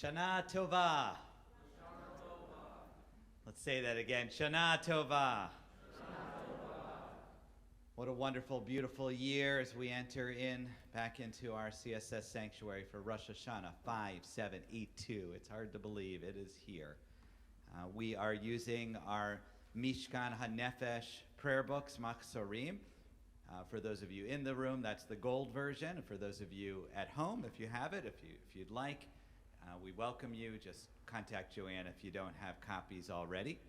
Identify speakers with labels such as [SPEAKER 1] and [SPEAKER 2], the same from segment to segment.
[SPEAKER 1] Shana Tova. Let's say that again. Shana Tova. What a wonderful, beautiful year as we enter back into our CSS sanctuary for Rosh Hashanah 5782. It's hard to believe it is here. We are using our Mishkan HaNefesh prayer books, Mccordy. For those of you in the room, that's the gold version. For those of you at home, if you have it, if you'd like, we welcome you. Just contact Joanne if you don't have copies already.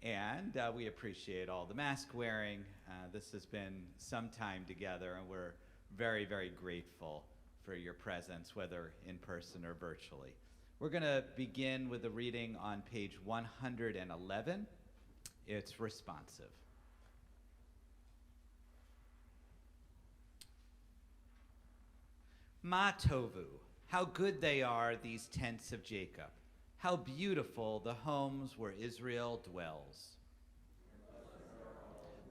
[SPEAKER 1] And we appreciate all the mask wearing. This has been some time together, and we're very, very grateful for your presence, whether in person or virtually. We're going to begin with a reading on page 111. It's responsive. Ma tovu, how good they are, these tents of Jacob. How beautiful the homes where Israel dwells,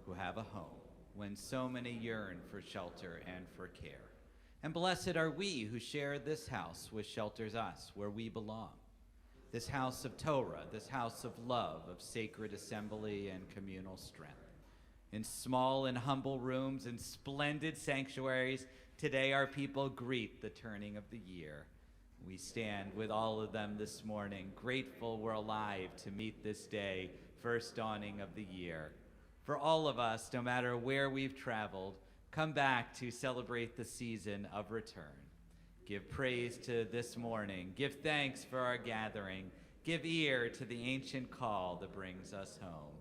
[SPEAKER 1] who have a home, when so many yearn for shelter and for care. And blessed are we who share this house, which shelters us, where we belong. This house of Torah, this house of love, of sacred assembly and communal strength. In small and humble rooms and splendid sanctuaries, today our people greet the turning of the year. We stand with all of them this morning, grateful we're alive to meet this day, first dawning of the year. For all of us, no matter where we've traveled, come back to celebrate the season of return. Give praise to this morning. Give thanks for our gathering. Give ear to the ancient call that brings us home.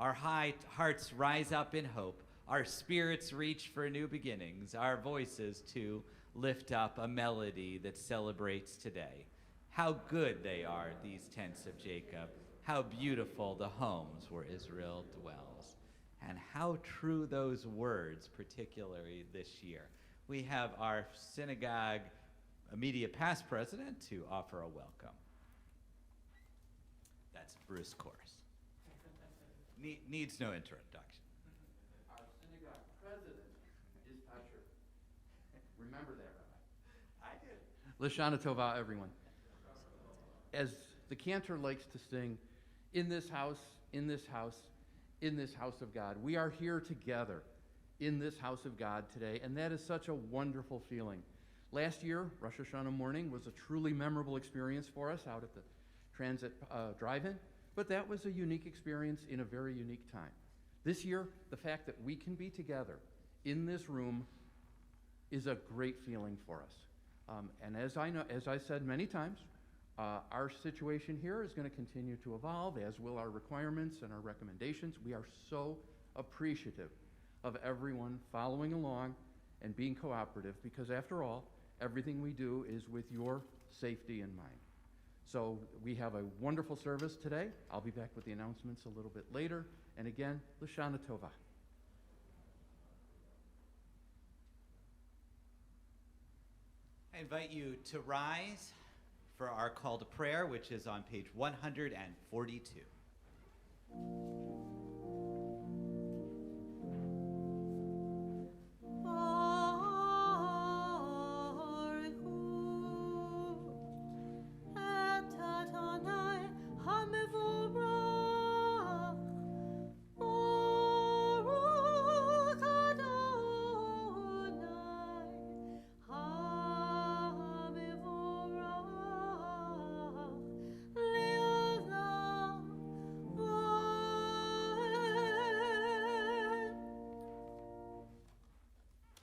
[SPEAKER 1] Our hearts rise up in hope. Our spirits reach for new beginnings. Our voices, too, lift up a melody that celebrates today. How good they are, these tents of Jacob. How beautiful the homes where Israel dwells. And how true those words, particularly this year. We have our synagogue immediate past president to offer a welcome. That's Bruce Kors. Needs no introduction.
[SPEAKER 2] Our synagogue president is Tasher. Remember that, Rabbi.
[SPEAKER 1] I did.
[SPEAKER 2] Lashana Tova, everyone. As the cantor likes to sing, in this house, in this house, in this house of God. We are here together in this house of God today, and that is such a wonderful feeling. Last year, Rosh Hashanah morning was a truly memorable experience for us out at the Transit Drive-In, but that was a unique experience in a very unique time. This year, the fact that we can be together in this room is a great feeling for us. And as I said many times, our situation here is going to continue to evolve, as will our requirements and our recommendations. We are so appreciative of everyone following along and being cooperative, because after all, everything we do is with your safety in mind. So we have a wonderful service today. I'll be back with the announcements a little bit later. And again, Lashana Tova.
[SPEAKER 1] I invite you to rise for our call to prayer, which is on page 142.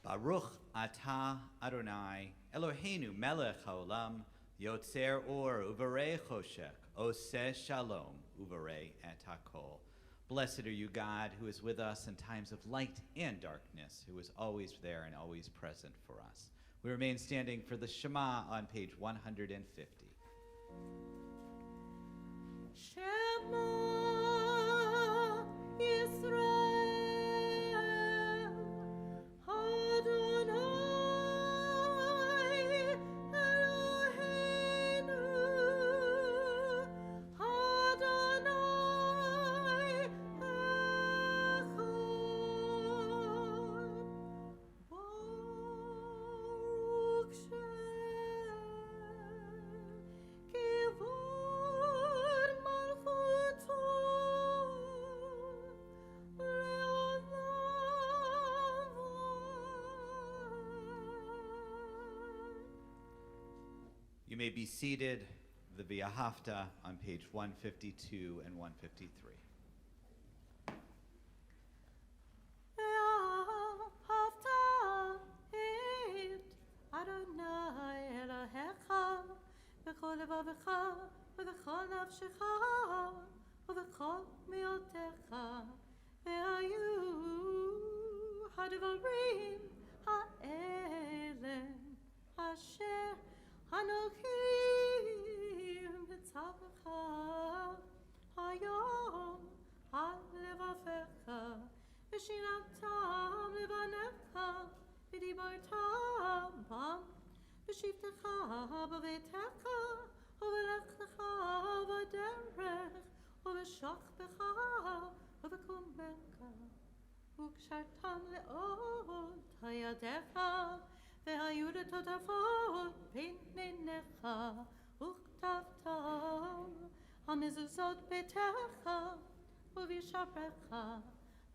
[SPEAKER 1] Baruch atah Adonai, Eloheinu melech haolam, yotzer or uvarei choshech, oseh shalom uvarei et hakol. Blessed are you, God, who is with us in times of light and darkness, who is always there and always present for us. We remain standing for the Shema on page 150.
[SPEAKER 3] Shema Yisrael, Adonai
[SPEAKER 1] You may be seated, the V'ahavta on page 152 and 153.
[SPEAKER 3] Adonai Elohecha, b'chol levavecha, ובכל נפשך, ובכל מיעוטך, והיו הדברים האלה אשר אנוכי מצווך היום על לבביך, ושיננתם לבניך, ודיברתם בם, בשבתך בביתך, ובלכתך בדרך, ובשוכבך ובקומך, וקשרתם לאות ידיך, והיו לטוטפות בין עיניך, וכתבתם על מזוזות ביתך, ובשעריך,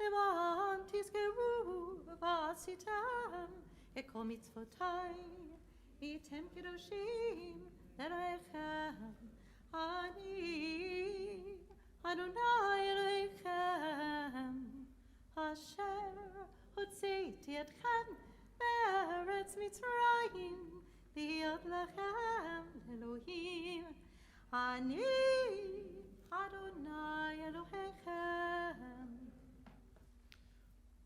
[SPEAKER 3] למען תזכרו ועשיתם את כל מצוותיי, הייתם קדושים אלוהיכם, אני אדוני אלוהיכם, אשר הוצאתי אתכם בארץ מצרים, להיות לכם אלוהים, אני אדוני אלוהיכם.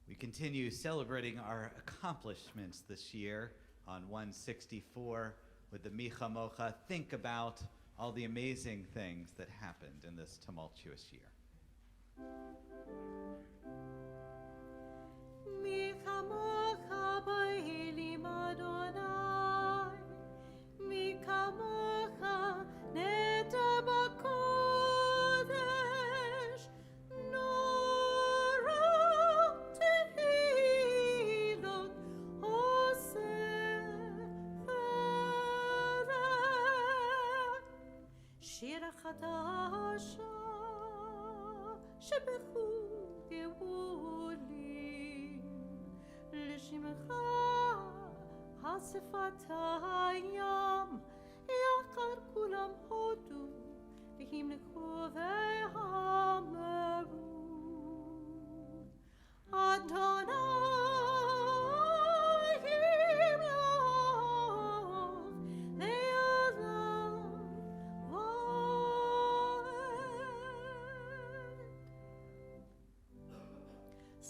[SPEAKER 1] We continue celebrating our accomplishments this year on 164 with the Micha Mocha. Think about all the amazing things that happened in this tumultuous year.
[SPEAKER 3] Micha Mocha b'elim Adonai, Micha Mocha neta b'kodesh, nora tehilot oseferet, shir chadasha שבחוג גאולים, לשמך השפת הים, יחד כולם הודו, והמלכו ואמרו, אדוני ימלוך לעולם ועד.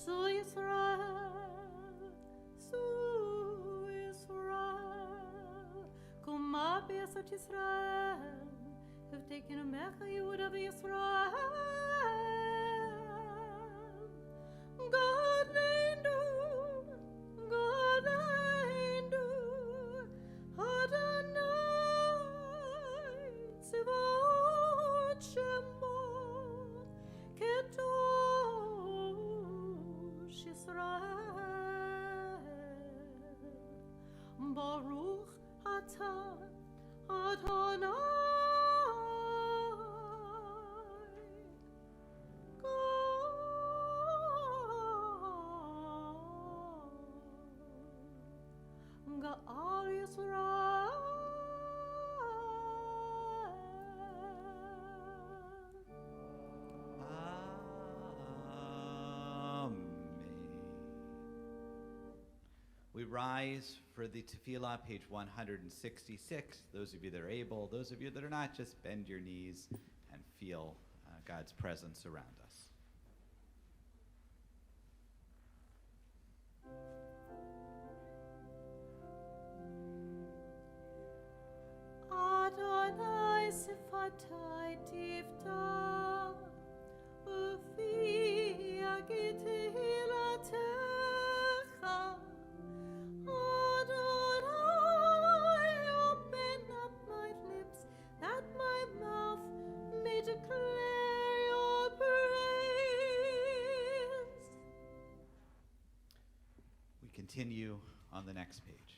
[SPEAKER 3] So Israel, Kuma Besat Israel, have taken a Mecha Yud of Israel. God Lindu, Adonai, Tzivot Shemot, Kedosh Israel, Baruch Atah Adonai, God, Ga'al Yisrael.
[SPEAKER 1] Amen. We rise for the tefillah, page 166. Those of you that are able, those of you that are not, just bend your knees and feel God's presence around us.
[SPEAKER 3] Adonai sifatai tifta, ufi agite hilatecha. Adonai, open up my lips, that my mouth may declare your praise.
[SPEAKER 1] We continue on the next page.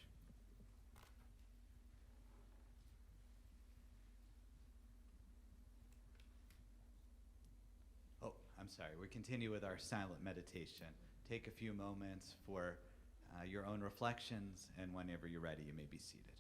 [SPEAKER 1] Oh, I'm sorry. We continue with our silent meditation. Take a few moments for your own reflections, and whenever you're ready, you may be seated.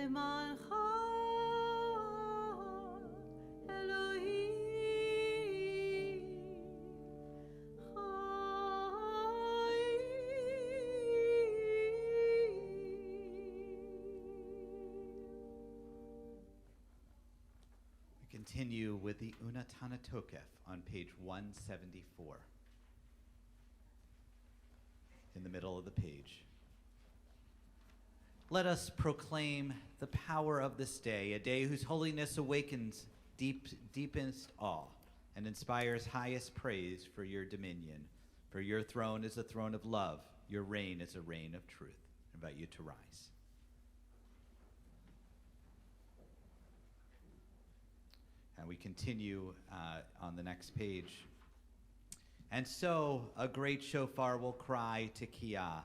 [SPEAKER 3] למענך, אלוהים,
[SPEAKER 1] We continue with the Untitled on page 174. In the middle of the page. Let us proclaim the power of this day, a day whose holiness awakens deepest awe and inspires highest praise for your dominion. For your throne is a throne of love, your reign is a reign of truth. I invite you to rise. And we continue on the next page. And so a great shofar will cry to Kia.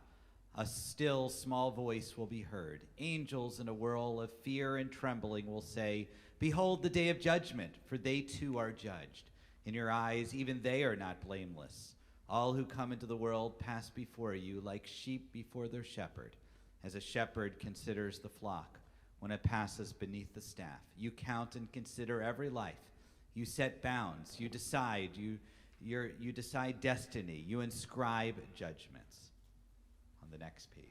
[SPEAKER 1] A still small voice will be heard. Angels in a whirl of fear and trembling will say, behold the day of judgment, for they too are judged. In your eyes, even they are not blameless. All who come into the world pass before you like sheep before their shepherd, as a shepherd considers the flock when it passes beneath the staff. You count and consider every life. You set bounds. You decide. You decide destiny. You inscribe judgments. On the next page.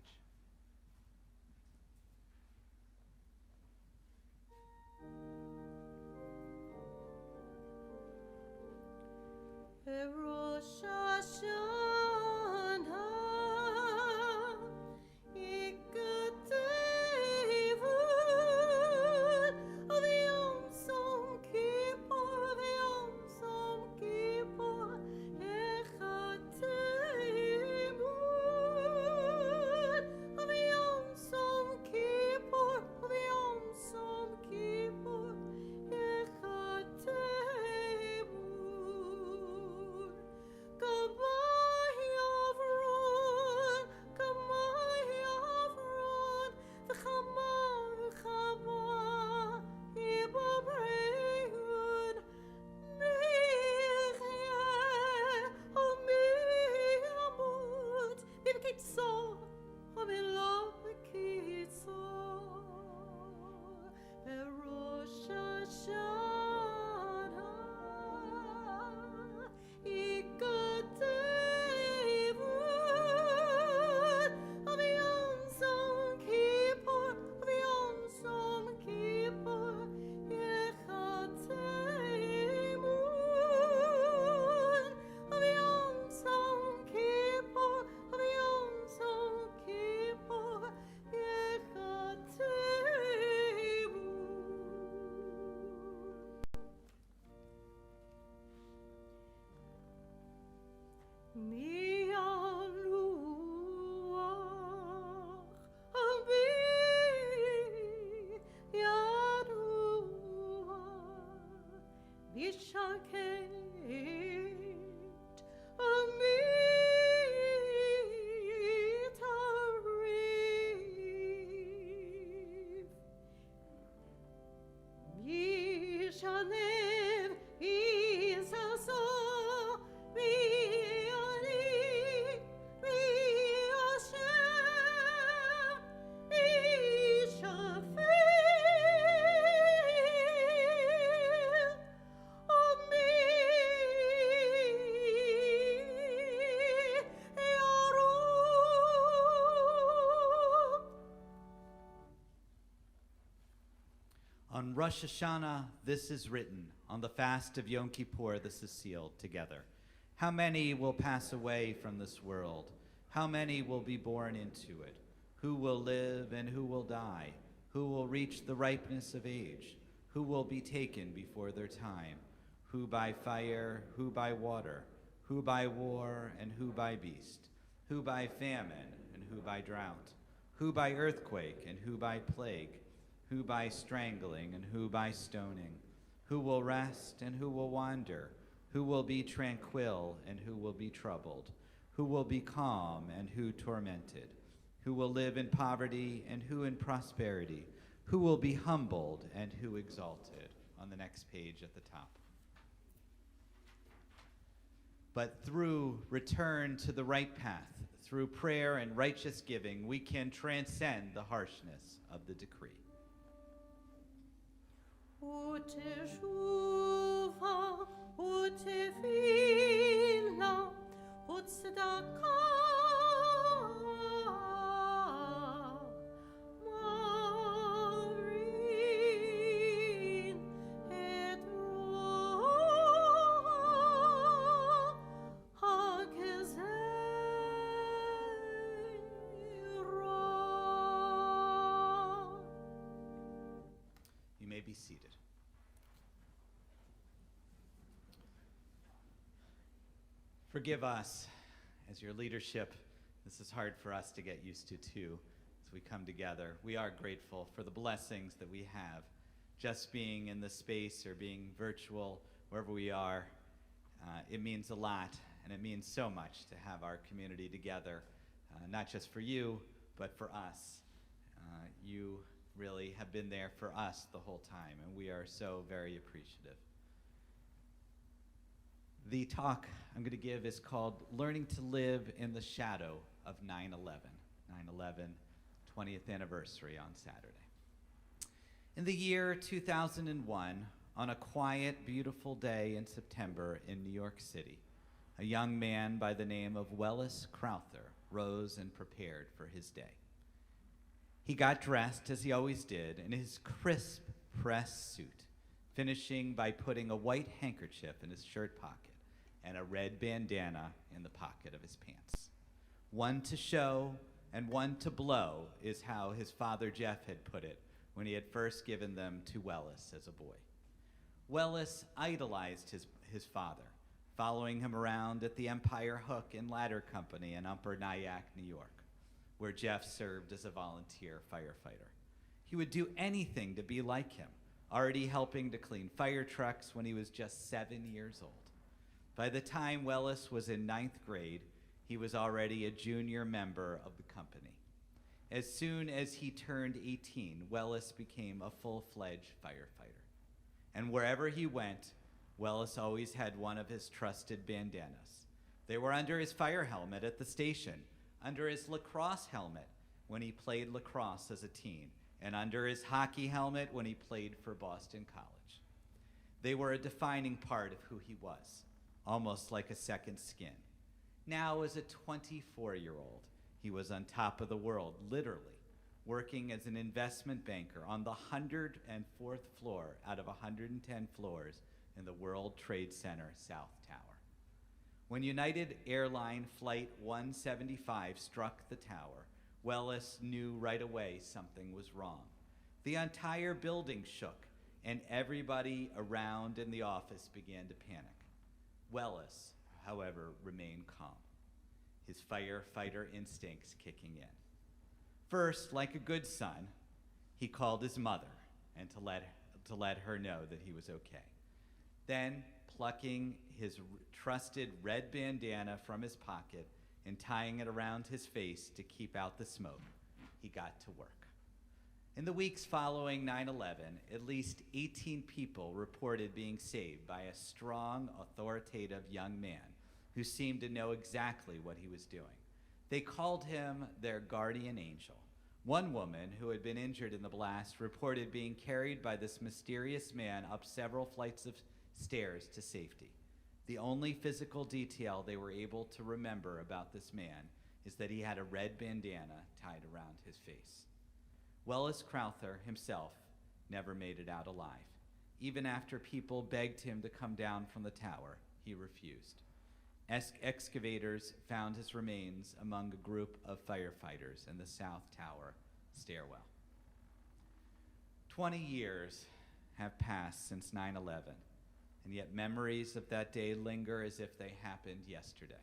[SPEAKER 3] Rosh Hashanah, ikatevud, v'yom som kippur, v'yom som kippur, echatevud, v'yom som kippur, v'yom som kippur, echatevud. Kamay Avron, v'chama yibabrehun, michyeh u'miyamut, b'kitzor u'b'lo b'kitzor, beRosh Hashanah, ikatevud, v'yom som kippur, v'yom som kippur, echatevud, v'yom som kippur, v'yom som kippur, echatevud. Mi aruach abi yaruach bishaket ami tarif Yishanev Yisaso V'yani V'yashem Yishafir Ami Yarum.
[SPEAKER 1] On Rosh Hashanah, this is written. On the fast of Yom Kippur, this is sealed together. How many will pass away from this world? How many will be born into it? Who will live and who will die? Who will reach the ripeness of age? Who will be taken before their time? Who by fire, who by water? Who by war and who by beast? Who by famine and who by drought? Who by earthquake and who by plague? Who by strangling and who by stoning? Who will rest and who will wander? Who will be tranquil and who will be troubled? Who will be calm and who tormented? Who will live in poverty and who in prosperity? Who will be humbled and who exalted? On the next page at the top. But through return to the right path, through prayer and righteous giving, we can transcend the harshness of the decree.
[SPEAKER 3] ותשובה ותפילה וצדקה מרין את רוח הגזירה.
[SPEAKER 1] You may be seated. Forgive us as your leadership. This is hard for us to get used to too as we come together. We are grateful for the blessings that we have. Just being in this space or being virtual, wherever we are, it means a lot, and it means so much to have our community together, not just for you, but for us. You really have been there for us the whole time, and we are so very appreciative. The talk I'm going to give is called Learning to Live in the Shadow of 9/11. 9/11, 20th anniversary on Saturday. In the year 2001, on a quiet, beautiful day in September in New York City, a young man by the name of Welles Crowther rose and prepared for his day. He got dressed, as he always did, in his crisp press suit, finishing by putting a white handkerchief in his shirt pocket and a red bandana in the pocket of his pants. One to show and one to blow is how his father Jeff had put it when he had first given them to Welles as a boy. Welles idolized his father, following him around at the Empire Hook and Ladder Company in Upper Nyack, New York, where Jeff served as a volunteer firefighter. He would do anything to be like him, already helping to clean fire trucks when he was just 7 years old. By the time Welles was in 9th grade, he was already a junior member of the company. As soon as he turned 18, Welles became a full-fledged firefighter. And wherever he went, Welles always had one of his trusted bandanas. They were under his fire helmet at the station, under his lacrosse helmet when he played lacrosse as a teen, and under his hockey helmet when he played for Boston College. They were a defining part of who he was, almost like a second skin. Now, as a 24-year-old, he was on top of the world, literally, working as an investment banker on the 104th floor out of 110 floors in the World Trade Center South Tower. When United Airline Flight 175 struck the tower, Welles knew right away something was wrong. The entire building shook, and everybody around in the office began to panic. Welles, however, remained calm, his firefighter instincts kicking in. First, like a good son, he called his mother and to let her know that he was okay. Then, plucking his trusted red bandana from his pocket and tying it around his face to keep out the smoke, he got to work. In the weeks following 9/11, at least 18 people reported being saved by a strong, authoritative young man who seemed to know exactly what he was doing. They called him their guardian angel. One woman who had been injured in the blast reported being carried by this mysterious man up several flights of stairs to safety. The only physical detail they were able to remember about this man is that he had a red bandana tied around his face. Welles Crowther himself never made it out alive. Even after people begged him to come down from the tower, he refused. Excavators found his remains among a group of firefighters in the South Tower stairwell. 20 years have passed since 9/11, and yet memories of that day linger as if they happened yesterday.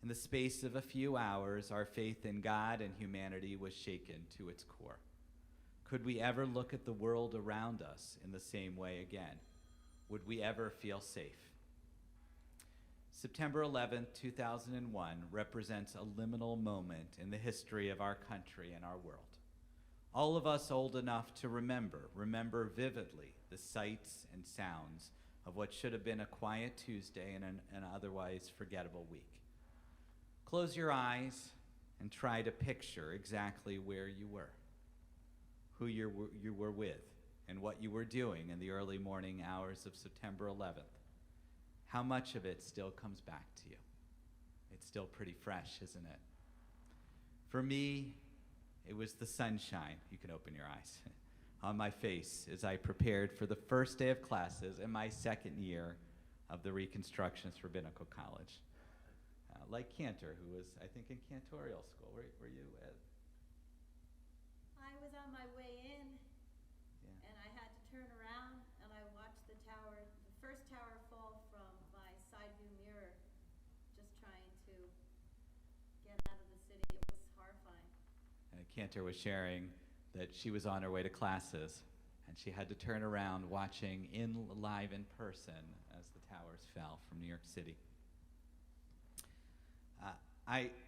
[SPEAKER 1] In the space of a few hours, our faith in God and humanity was shaken to its core. Could we ever look at the world around us in the same way again? Would we ever feel safe? September 11th, 2001 represents a liminal moment in the history of our country and our world. All of us old enough to remember vividly the sights and sounds of what should have been a quiet Tuesday and an otherwise forgettable week. Close your eyes and try to picture exactly where you were, who you were with, and what you were doing in the early morning hours of September 11th, how much of it still comes back to you? It's still pretty fresh, isn't it? For me, it was the sunshine, you can open your eyes, on my face as I prepared for the first day of classes in my second year of the Reconstructionist Rabbinical College. Like Cantor, who was, I think, in cantorial school. Were you, Ed?
[SPEAKER 3] I was on my way in,
[SPEAKER 1] Yeah.
[SPEAKER 3] and I had to turn around, and I watched the first tower fall from my side view mirror, just trying to get out of the city. It was horrifying.
[SPEAKER 1] Cantor was sharing that she was on her way to classes, and she had to turn around watching live in person as the towers fell from New York City.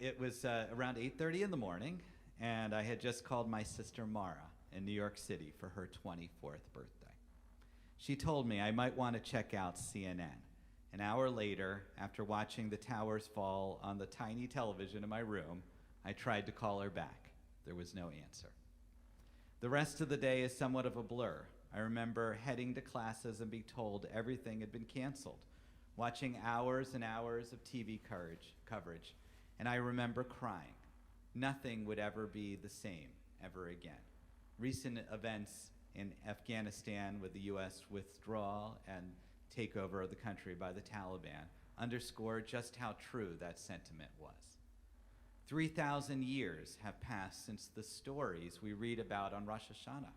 [SPEAKER 1] It was around 8:30 in the morning, and I had just called my sister Mara in New York City for her 24th birthday. She told me I might want to check out CNN. An hour later, after watching the towers fall on the tiny television in my room, I tried to call her back. There was no answer. The rest of the day is somewhat of a blur. I remember heading to classes and being told everything had been canceled, watching hours and hours of TV coverage, and I remember crying. Nothing would ever be the same ever again. Recent events in Afghanistan with the U.S. withdrawal and takeover of the country by the Taliban underscore just how true that sentiment was. 3,000 years have passed since the stories we read about on Rosh Hashanah,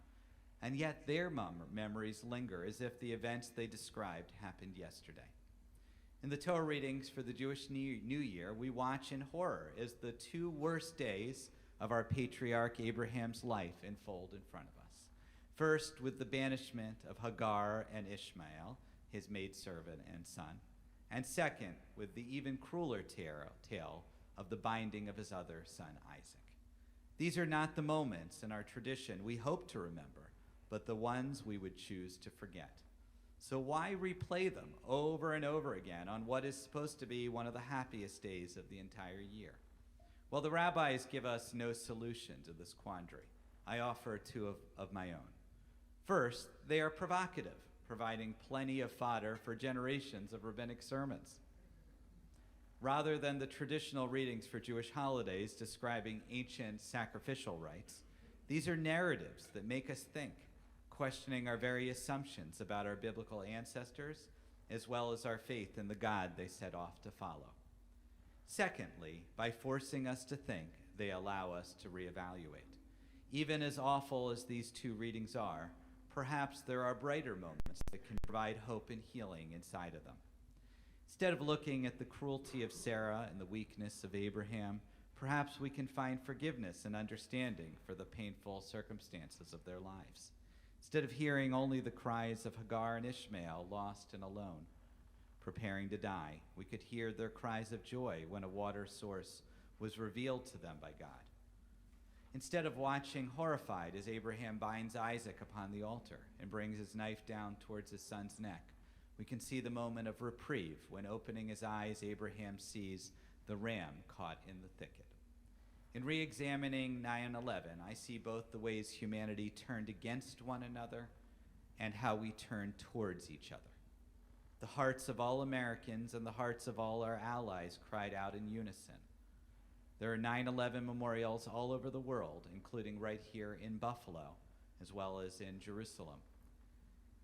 [SPEAKER 1] and yet their memories linger as if the events they described happened yesterday. In the Torah readings for the Jewish New Year, we watch in horror as the two worst days of our patriarch Abraham's life unfold in front of us. First, with the banishment of Hagar and Ishmael, his maidservant and son, and second, with the even crueler tale of the binding of his other son, Isaac. These are not the moments in our tradition we hope to remember, but the ones we would choose to forget. So why replay them over and over again on what is supposed to be one of the happiest days of the entire year? Well, the rabbis give us no solution to this quandary. I offer two of my own. First, they are provocative, providing plenty of fodder for generations of rabbinic sermons. Rather than the traditional readings for Jewish holidays describing ancient sacrificial rites, these are narratives that make us think, questioning our very assumptions about our biblical ancestors, as well as our faith in the God they set off to follow. Secondly, by forcing us to think, they allow us to reevaluate. Even as awful as these two readings are, perhaps there are brighter moments that can provide hope and healing inside of them. Instead of looking at the cruelty of Sarah and the weakness of Abraham, perhaps we can find forgiveness and understanding for the painful circumstances of their lives. Instead of hearing only the cries of Hagar and Ishmael, lost and alone, preparing to die, we could hear their cries of joy when a water source was revealed to them by God. Instead of watching horrified as Abraham binds Isaac upon the altar and brings his knife down towards his son's neck, we can see the moment of reprieve when, opening his eyes, Abraham sees the ram caught in the thicket. In re-examining 9/11, I see both the ways humanity turned against one another and how we turn towards each other. The hearts of all Americans and the hearts of all our allies cried out in unison. There are 9/11 memorials all over the world, including right here in Buffalo, as well as in Jerusalem.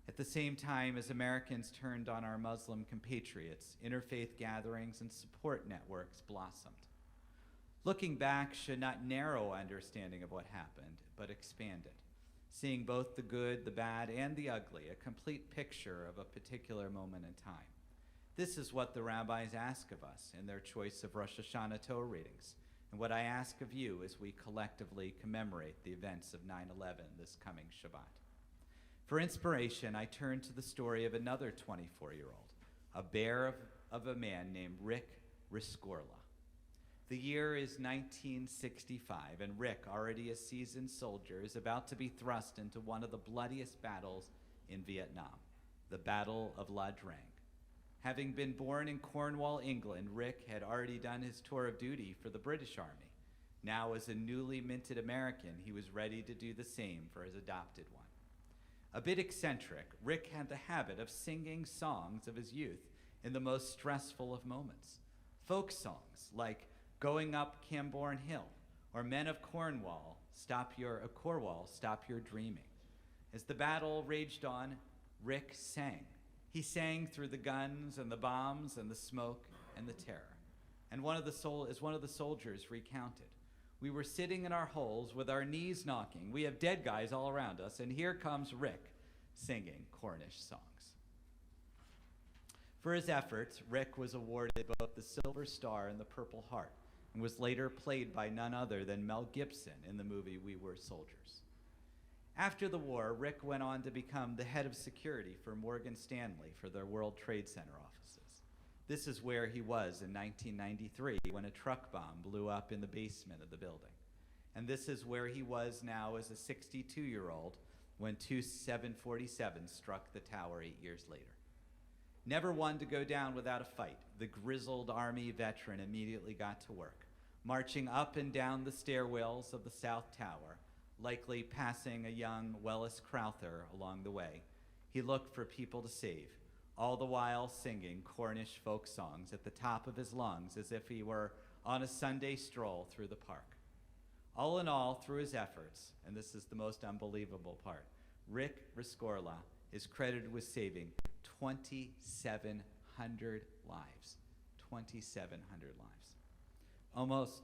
[SPEAKER 1] At the same time as Americans turned on our Muslim compatriots, interfaith gatherings and support networks blossomed. Looking back should not narrow understanding of what happened, but expand it, seeing both the good, the bad, and the ugly, a complete picture of a particular moment in time. This is what the rabbis ask of us in their choice of Rosh Hashanah Torah readings, and what I ask of you as we collectively commemorate the events of 9/11 this coming Shabbat. For inspiration, I turn to the story of another 24-year-old, a bear of a man named Rick Riscorla. The year is 1965, and Rick, already a seasoned soldier, is about to be thrust into one of the bloodiest battles in Vietnam, the Battle of La Drang. Having been born in Cornwall, England, Rick had already done his tour of duty for the British Army. Now, as a newly minted American, he was ready to do the same for his adopted one. A bit eccentric, Rick had the habit of singing songs of his youth in the most stressful of moments. Folk songs like Going Up Camborne Hill or Men of Cornwall, Stop Your Dreaming. As the battle raged on, Rick sang. He sang through the guns and the bombs and the smoke and the terror. And as one of the soldiers recounted, we were sitting in our holes with our knees knocking. We have dead guys all around us, and here comes Rick singing Cornish songs. For his efforts, Rick was awarded both the Silver Star and the Purple Heart, and was later played by none other than Mel Gibson in the movie We Were Soldiers. After the war, Rick went on to become the head of security for Morgan Stanley for their World Trade Center offices. This is where he was in 1993 when a truck bomb blew up in the basement of the building. And this is where he was now as a 62-year-old when two 747s struck the tower 8 years later. Never one to go down without a fight, the grizzled Army veteran immediately got to work, marching up and down the stairwells of the South Tower, likely passing a young Wellis Crowther along the way. He looked for people to save, all the while singing Cornish folk songs at the top of his lungs as if he were on a Sunday stroll through the park. All in all, through his efforts, and this is the most unbelievable part, Rick Rescorla is credited with saving 2,700 lives. 2,700 lives. Almost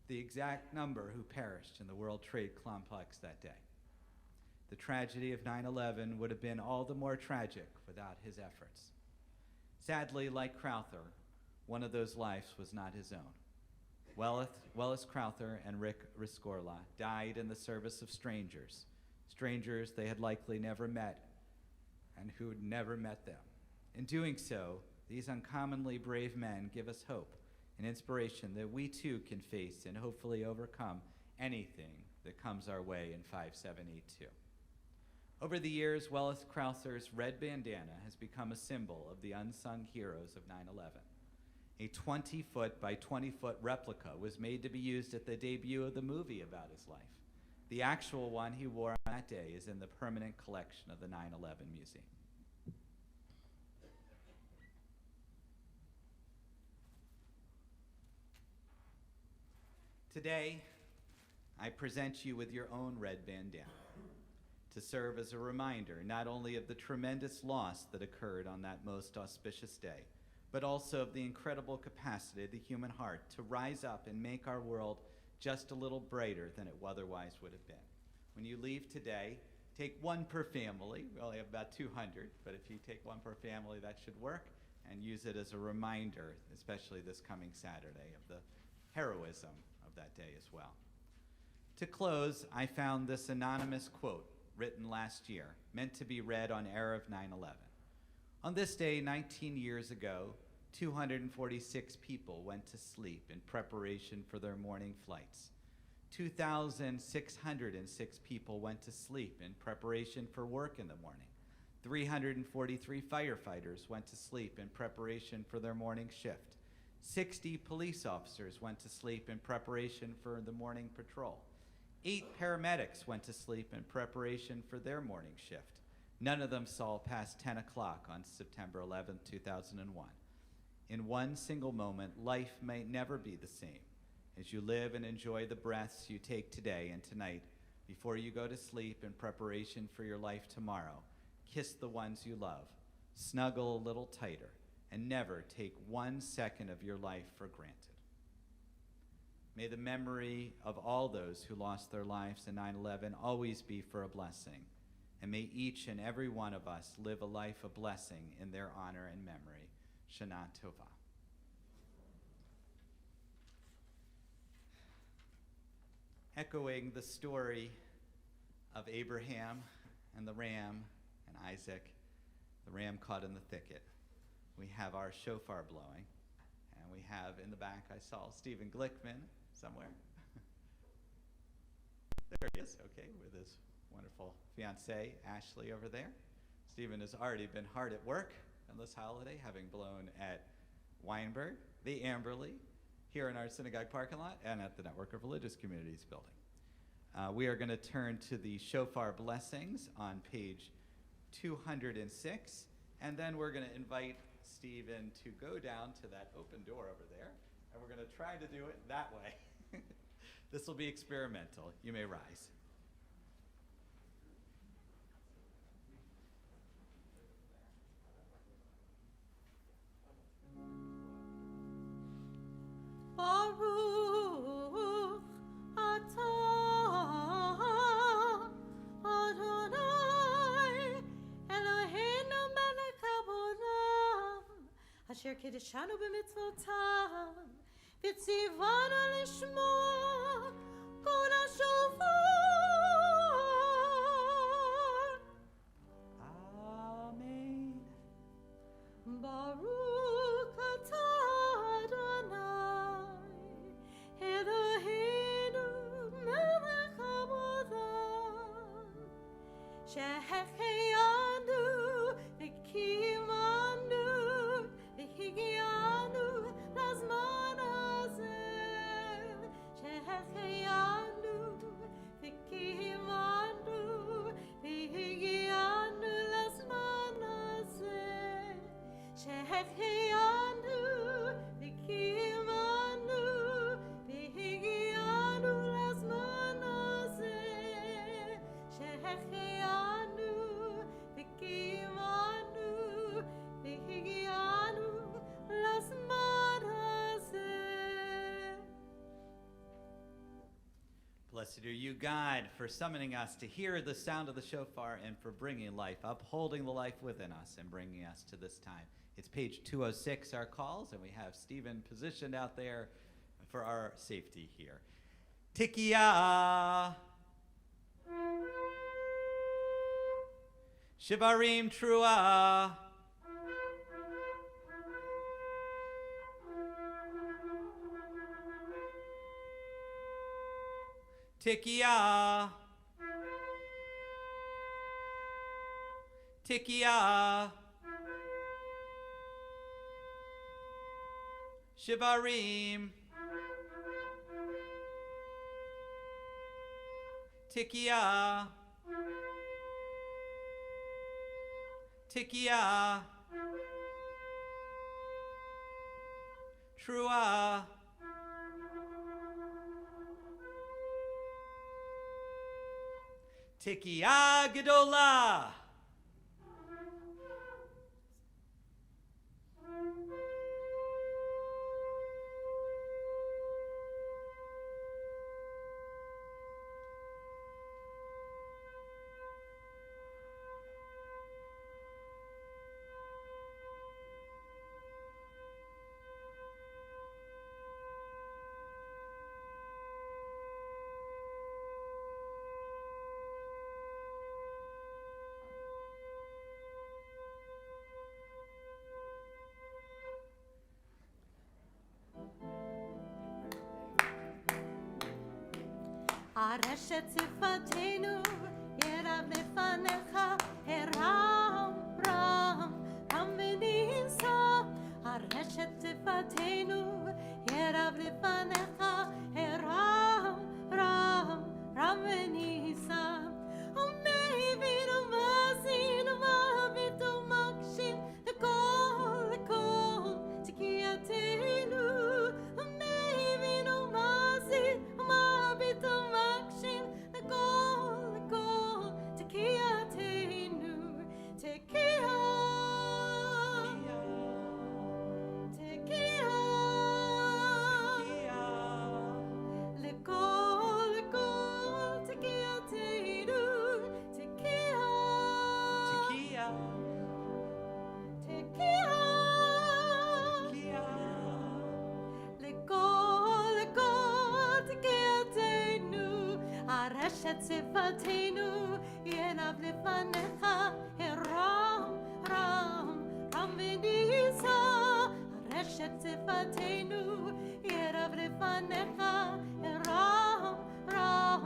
[SPEAKER 1] the exact number who perished in the World Trade Complex that day. The tragedy of 9/11 would have been all the more tragic without his efforts. Sadly, like Crowther, one of those lives was not his own. Wellis Crowther and Rick Rescorla died in the service of strangers they had likely never met and who had never met them. In doing so, these uncommonly brave men give us hope and inspiration that we too can face and hopefully overcome anything that comes our way in 5782. Over the years, Wellis Crowther's red bandana has become a symbol of the unsung heroes of 9/11. A 20-foot by 20-foot replica was made to be used at the debut of the movie about his life. The actual one he wore on that day is in the permanent collection of the 9/11 Museum. Today, I present you with your own red bandana to serve as a reminder not only of the tremendous loss that occurred on that most auspicious day, but also of the incredible capacity of the human heart to rise up and make our world just a little brighter than it otherwise would have been. When you leave today, take one per family. We only have about 200, but if you take one per family, that should work, and use it as a reminder, especially this coming Saturday, of the heroism of that day as well. To close, I found this anonymous quote written last year, meant to be read on Erev 9/11. On this day, 19 years ago, 246 people went to sleep in preparation for their morning flights. 2,606 people went to sleep in preparation for work in the morning. 343 firefighters went to sleep in preparation for their morning shift. 60 police officers went to sleep in preparation for the morning patrol. 8 paramedics went to sleep in preparation for their morning shift. None of them saw past 10 o'clock on September 11, 2001. In one single moment, life may never be the same. As you live and enjoy the breaths you take today and tonight, before you go to sleep in preparation for your life tomorrow, kiss the ones you love, snuggle a little tighter, and never take 1 second of your life for granted. May the memory of all those who lost their lives in 9/11 always be for a blessing, and may each and every one of us live a life of blessing in their honor and memory. Shana Tova. Echoing the story of Abraham and the ram and Isaac, the ram caught in the thicket, we have our shofar blowing, and we have in the back, I saw Stephen Glickman somewhere. There he is, okay, with his wonderful fiancée, Ashley, over there. Stephen has already been hard at work on this holiday, having blown at Weinberg, the Amberley, here in our synagogue parking lot, and at the Network of Religious Communities building. We are going to turn to the Shofar Blessings on page 206, and then we're going to invite Stephen to go down to that open door over there, and we're going to try to do it that way. This will be experimental. You may rise.
[SPEAKER 4] Baruch atah Adonai Eloheinu melech haolam asher kiddushanu b'mitzvotav v'tzivanu lishmoa kol hashofar.
[SPEAKER 1] Amen.
[SPEAKER 4] Baruch atah Adonai Eloheinu melech haolam shehecheyanu v'kimanu v'higianu lazman hazeh shehecheyanu v'kimanu v'higianu lazman hazeh shehecheyanu v'kimanu v'higianu lazman hazeh shehecheyanu v'kimanu v'higianu lazman hazeh.
[SPEAKER 1] Blessed are you, God, for summoning us to hear the sound of the shofar and for bringing life, upholding the life within us and bringing us to this time. It's page 206, our calls, and we have Stephen positioned out there for our safety here. Tikiya. Shivarim Trua. Tikiya. Tikiya. Shivarim. Tikiya. Tikiya. Trua. Tikiya Gedola.
[SPEAKER 4] הרשת שפתנו ירב לפניך הרם רם רם ונישא הרשת שפתנו ירב לפניך הרם רם רם ונישא ומבין ומאזין ומביט ומקשיב לכל תקייתנו ומבין ומאזין ומביט ומקשיב לכל תקייתנו תקייה תקייה לכל תקייתנו תקייה תקייה לכל תקייתנו הרשת שפתנו ינב לפניך הרם רם רם ונישא הרשת שפתנו ירב לפניך הרם רם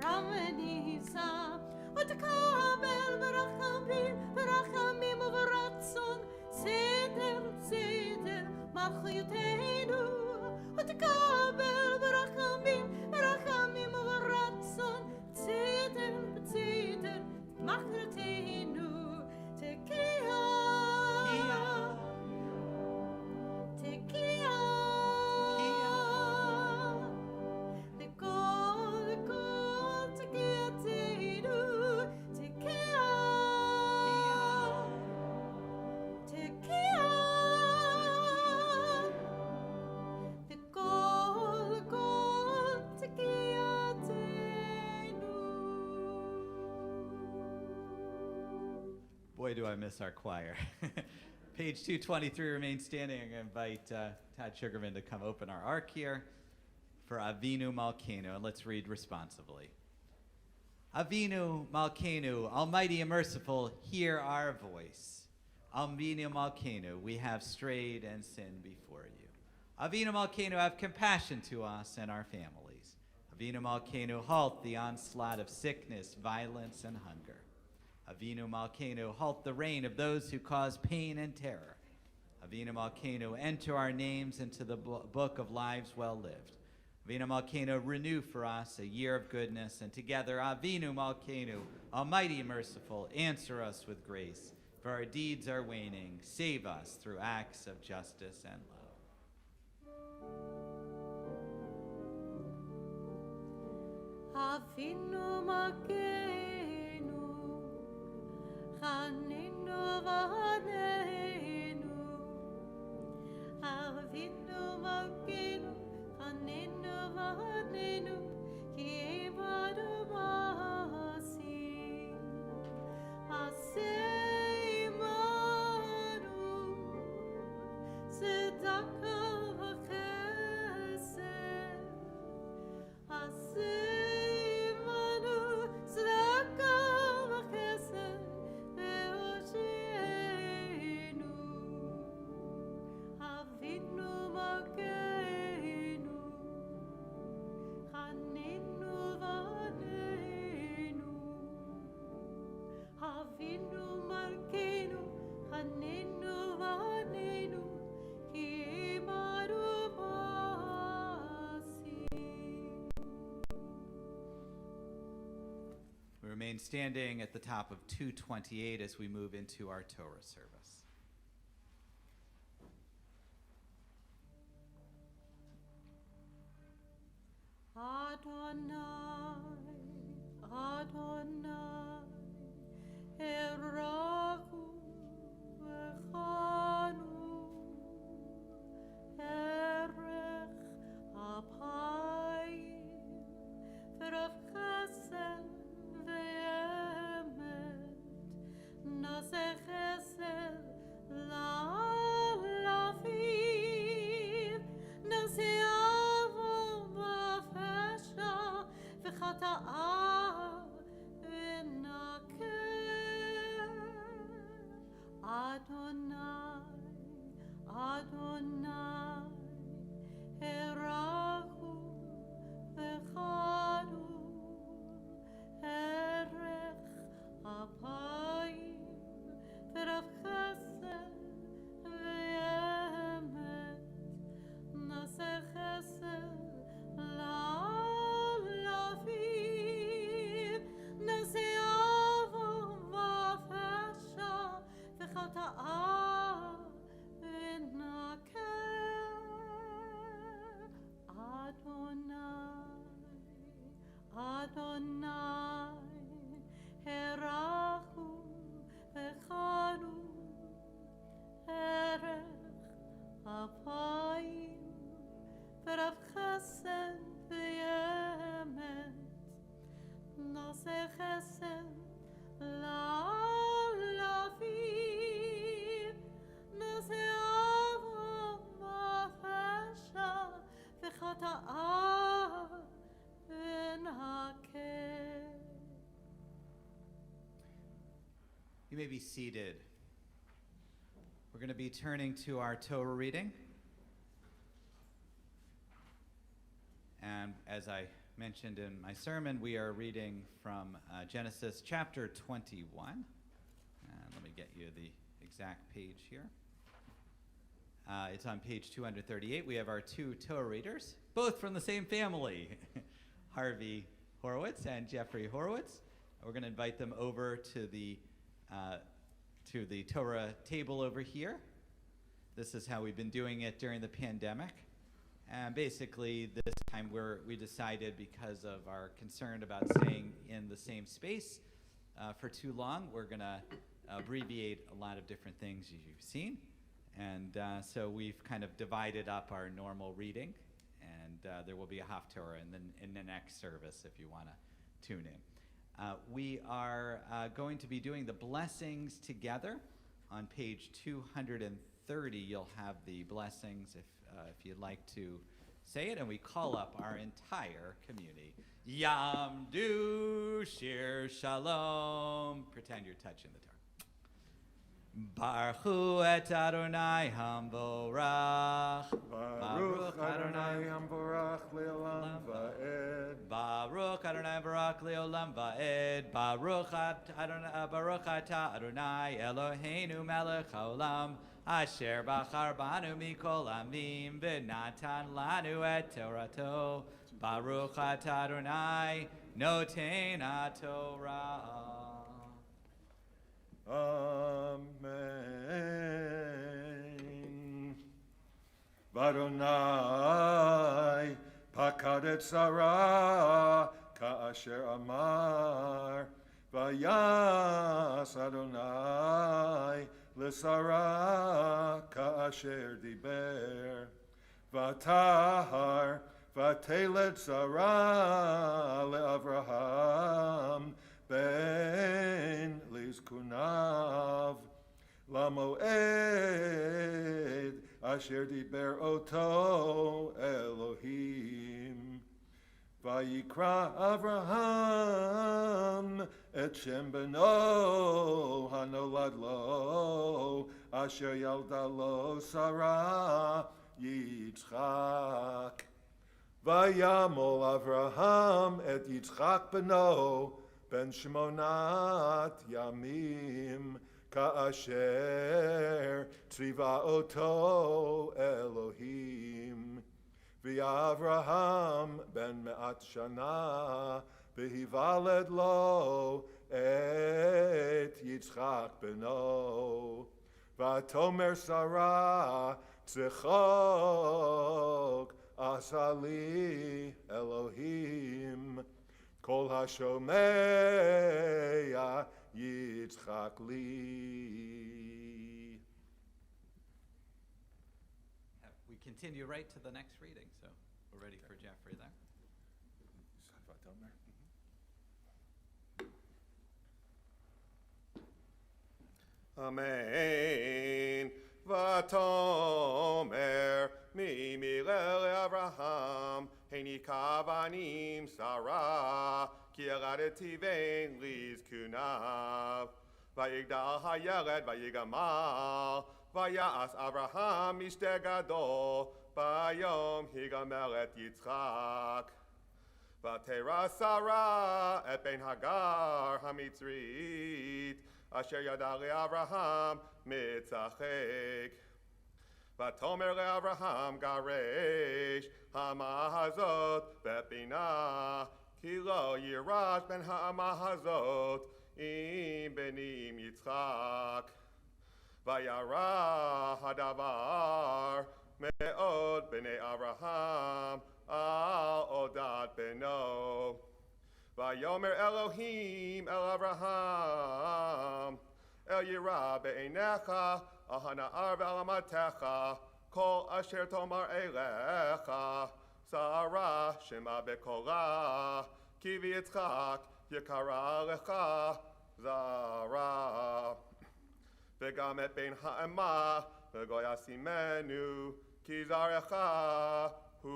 [SPEAKER 4] רם ונישא ותקבל ברחמים וברצון סדר סדר מלכותנו ותקבל ברחמים וברצון
[SPEAKER 1] Boy, do I miss our choir. Page 223 remains standing. I'm going to invite Todd Sugarman to come open our ark here for Avinu Malkeinu, and let's read responsively. Avinu Malkeinu, Almighty and merciful, hear our voice. Avinu Malkeinu, we have strayed and sinned before you. Avinu Malkeinu, have compassion to us and our families. Avinu Malkeinu, halt the onslaught of sickness, violence, and hunger. Avinu Malkeinu, halt the reign of those who cause pain and terror. Avinu Malkeinu, enter our names into the book of lives well lived. Avinu Malkeinu, renew for us a year of goodness, and together, Avinu Malkeinu, Almighty and merciful, answer us with grace, for our deeds are waning. Save us through acts of justice and love.
[SPEAKER 4] Avinu Malkeinu, Chanenu v'Hanenu. Avinu Malkeinu, Chanenu v'Hanenu, Ki Emadu Masi. Aseh Imanu, Tzedakah v'Chesed. Aseh
[SPEAKER 1] Remain standing at the top of 228 as we move into our Torah service.
[SPEAKER 4] Adonai, Adonai, Erachu v'chanu, Erech apayim, v'rav chesed ve'emet, naseh chesed la'alaviv, naseh v'chata'ah v'nakeh. Adonai, Adonai, Erachu v'chanu, Erech apayim, v'rav chesed ve'emet, naseh chesed la'alaviv, naseh avon v'afesha v'chata'ah v'nakeh. Adonai, Adonai, Erachu v'chanu, Erech apayim, v'rav chesed ve'emet, naseh chesed la'alaviv, naseh avon v'afesha v'chata'ah v'nakeh.
[SPEAKER 1] You may be seated. We're going to be turning to our Torah reading. And as I mentioned in my sermon, we are reading from Genesis chapter 21. And let me get you the exact page here. It's on page 238. We have our two Torah readers, both from the same family, Harvey Horowitz and Jeffrey Horowitz. We're going to invite them over to the Torah table over here. This is how we've been doing it during the pandemic. And basically, this time we decided, because of our concern about staying in the same space for too long, we're going to abbreviate a lot of different things as you've seen. And so we've kind of divided up our normal reading, and there will be a Haftorah in the next service if you want to tune in. We are going to be doing the blessings together. On page 230, you'll have the blessings if you'd like to say it, and we call up our entire community. Yamdu Shir Shalom. Pretend you're touching the Torah. Baruch et Adonai Hamvorach.
[SPEAKER 5] Baruch Adonai Hamvorach Leolam Va'ed.
[SPEAKER 1] Baruch Adonai Barak Leolam Va'ed. Baruch Ata Adonai Eloheinu Melech Haolam. Asher Bachar Banu Mikol Amim V'natan Lanu et Torato. Baruch Ata Adonai Noten HaTorah.
[SPEAKER 5] Amen. Vadonai pakad et Sarah ka'asher amar vayas Adonai l'Sarah ka'asher diber vatahar vatelet Sarah le'Avraham ben lizkunav lamoed asher diber oto Elohim vayikra Avraham et shem beno hanolad lo asher yalda lo Sarah Yitzchak vayamol Avraham et Yitzchak beno ben shmonat yamim ka'asher tzriva oto Elohim v'Avraham ben me'at shana v'hivaled lo et Yitzchak beno v'atomer Sarah tzechok asali Elohim Kol hashomeya Yitzchak li.
[SPEAKER 1] We continue right to the next reading, so we're ready for Jeffrey there.
[SPEAKER 6] Amen. Vatomer mimilel Avraham Heini kavanim Sarah ki yaradeti vein lizkunav vayigdal hayared vayigamal vayas Avraham mishte gadol bayom higamer et Yitzchak vatera Sarah et ben Hagar hamitzrit asher yada leAvraham mitzachek Vatomer leAvraham garesh hamahazot bepina ki lo yirash ben hamahazot im benim Yitzchak vayara hadavar me'od bnei Avraham al odat beno vayomer Elohim el Avraham el yira be'enecha ahana arva alamatecha kol asher tomar elecha Sarah shema bekola ki v'Yitzchak yikara lecha Zara v'gam et ben ha'ema v'go yasimenu ki zarecha hu.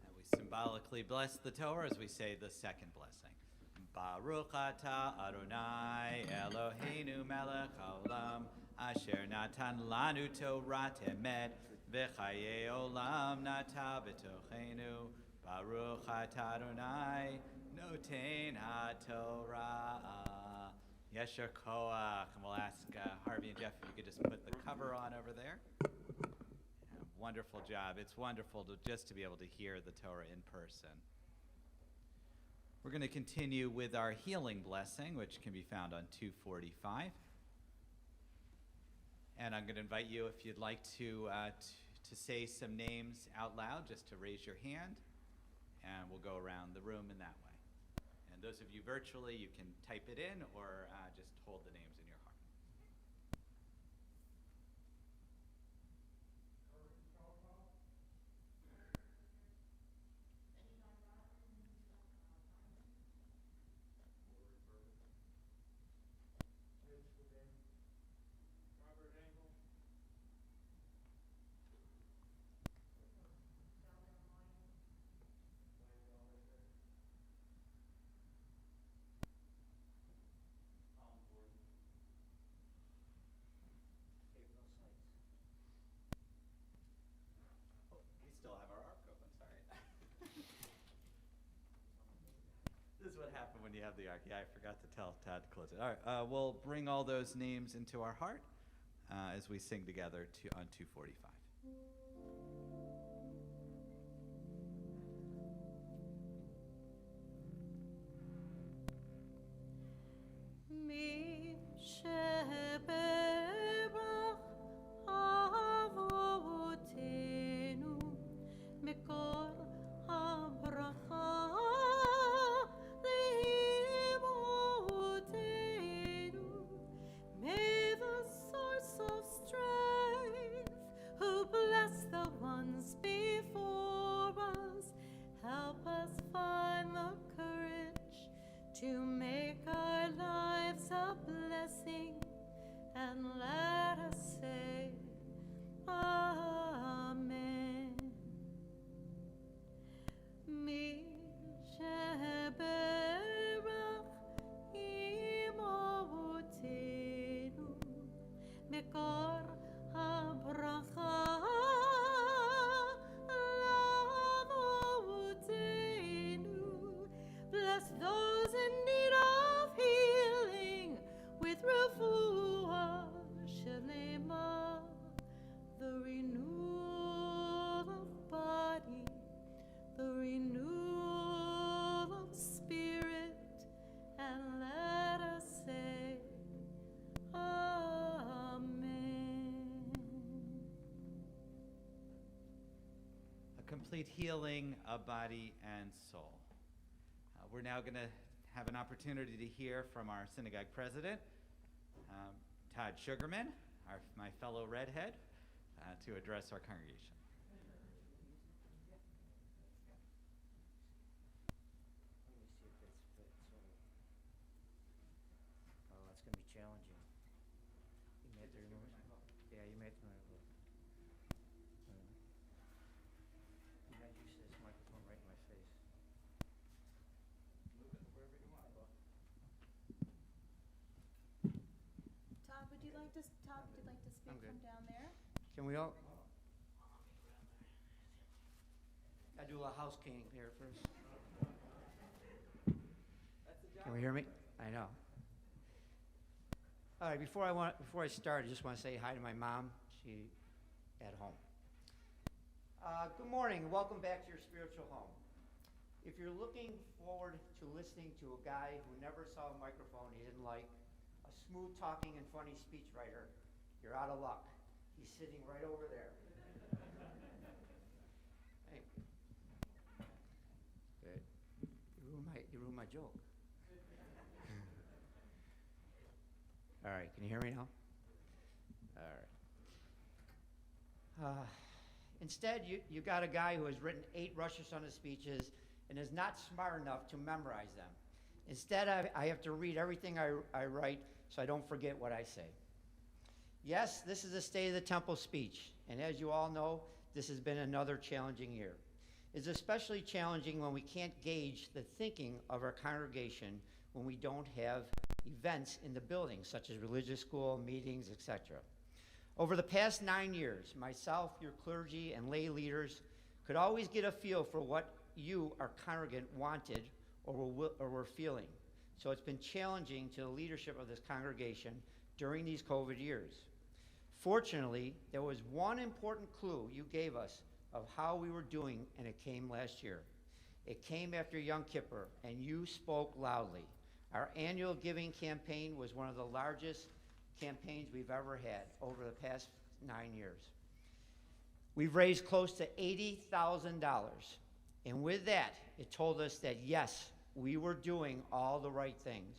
[SPEAKER 1] And we symbolically bless the Torah as we say the second blessing. Baruch Ata Adonai Eloheinu Melech Haolam Asher Natan Lanu Torah Emet V'chaye Olam Nata B'tochenu Baruch Ata Adonai Noten HaTorah. Yesher Koach. And we'll ask Harvey and Jeff if you could just put the cover on over there. Yeah, wonderful job. It's wonderful to be able to hear the Torah in person. We're going to continue with our healing blessing, which can be found on 245. And I'm going to invite you, if you'd like to say some names out loud, just to raise your hand, and we'll go around the room in that way. And those of you virtually, you can type it in or just hold the names in your heart. when you have the ark. Yeah, I forgot to tell Todd to close it. All right, we'll bring all those names into our heart as we sing together on 245.
[SPEAKER 4] Mi sheberach avotenu mikor habracha leimotenu. May the source of strength, who bless the ones before us, help us find the courage to make our lives a blessing, and let us say Amen. Mi sheberach imotenu mikor habracha lavotenu. Bless those in need of healing with refuah shalema, the renewal of body, the renewal of spirit, and let us say Amen.
[SPEAKER 1] A complete healing of body and soul. We're now going to have an opportunity to hear from our synagogue president, Todd Sugarman, my fellow redhead, to address our congregation.
[SPEAKER 7] Let me see if this fits. Oh, it's going to be challenging. You may have to remove it. Yeah, you may have to remove it. You got used to this microphone right in my face.
[SPEAKER 1] Move it wherever you want.
[SPEAKER 3] Todd, would you like to speak
[SPEAKER 7] I'm good.
[SPEAKER 3] from down there?
[SPEAKER 7] Can we all? I do a house cleaning here first. Can we hear me? I know. All right. Before I start, I just want to say hi to my mom. She at home. Good morning and welcome back to your spiritual home. If you're looking forward to listening to a guy who never saw a microphone he didn't like, a smooth talking and funny speechwriter, you're out of luck. He's sitting right over there. Hey. Good. You ruined my joke. All right, can you hear me now? All right. Instead, you got a guy who has written 8 Rosh Hashanah speeches and is not smart enough to memorize them. Instead, I have to read everything I write so I don't forget what I say. Yes, this is a State of the Temple speech, and as you all know, this has been another challenging year. It's especially challenging when we can't gauge the thinking of our congregation when we don't have events in the building, such as religious school, meetings, etc. Over the past 9 years, myself, your clergy, and lay leaders could always get a feel for what you, our congregant, wanted or were feeling. So it's been challenging to the leadership of this congregation during these COVID years. Fortunately, there was one important clue you gave us of how we were doing, and it came last year. It came after Yom Kippur, and you spoke loudly. Our annual giving campaign was one of the largest campaigns we've ever had over the past 9 years. We've raised close to $80,000, and with that, it told us that yes, we were doing all the right things.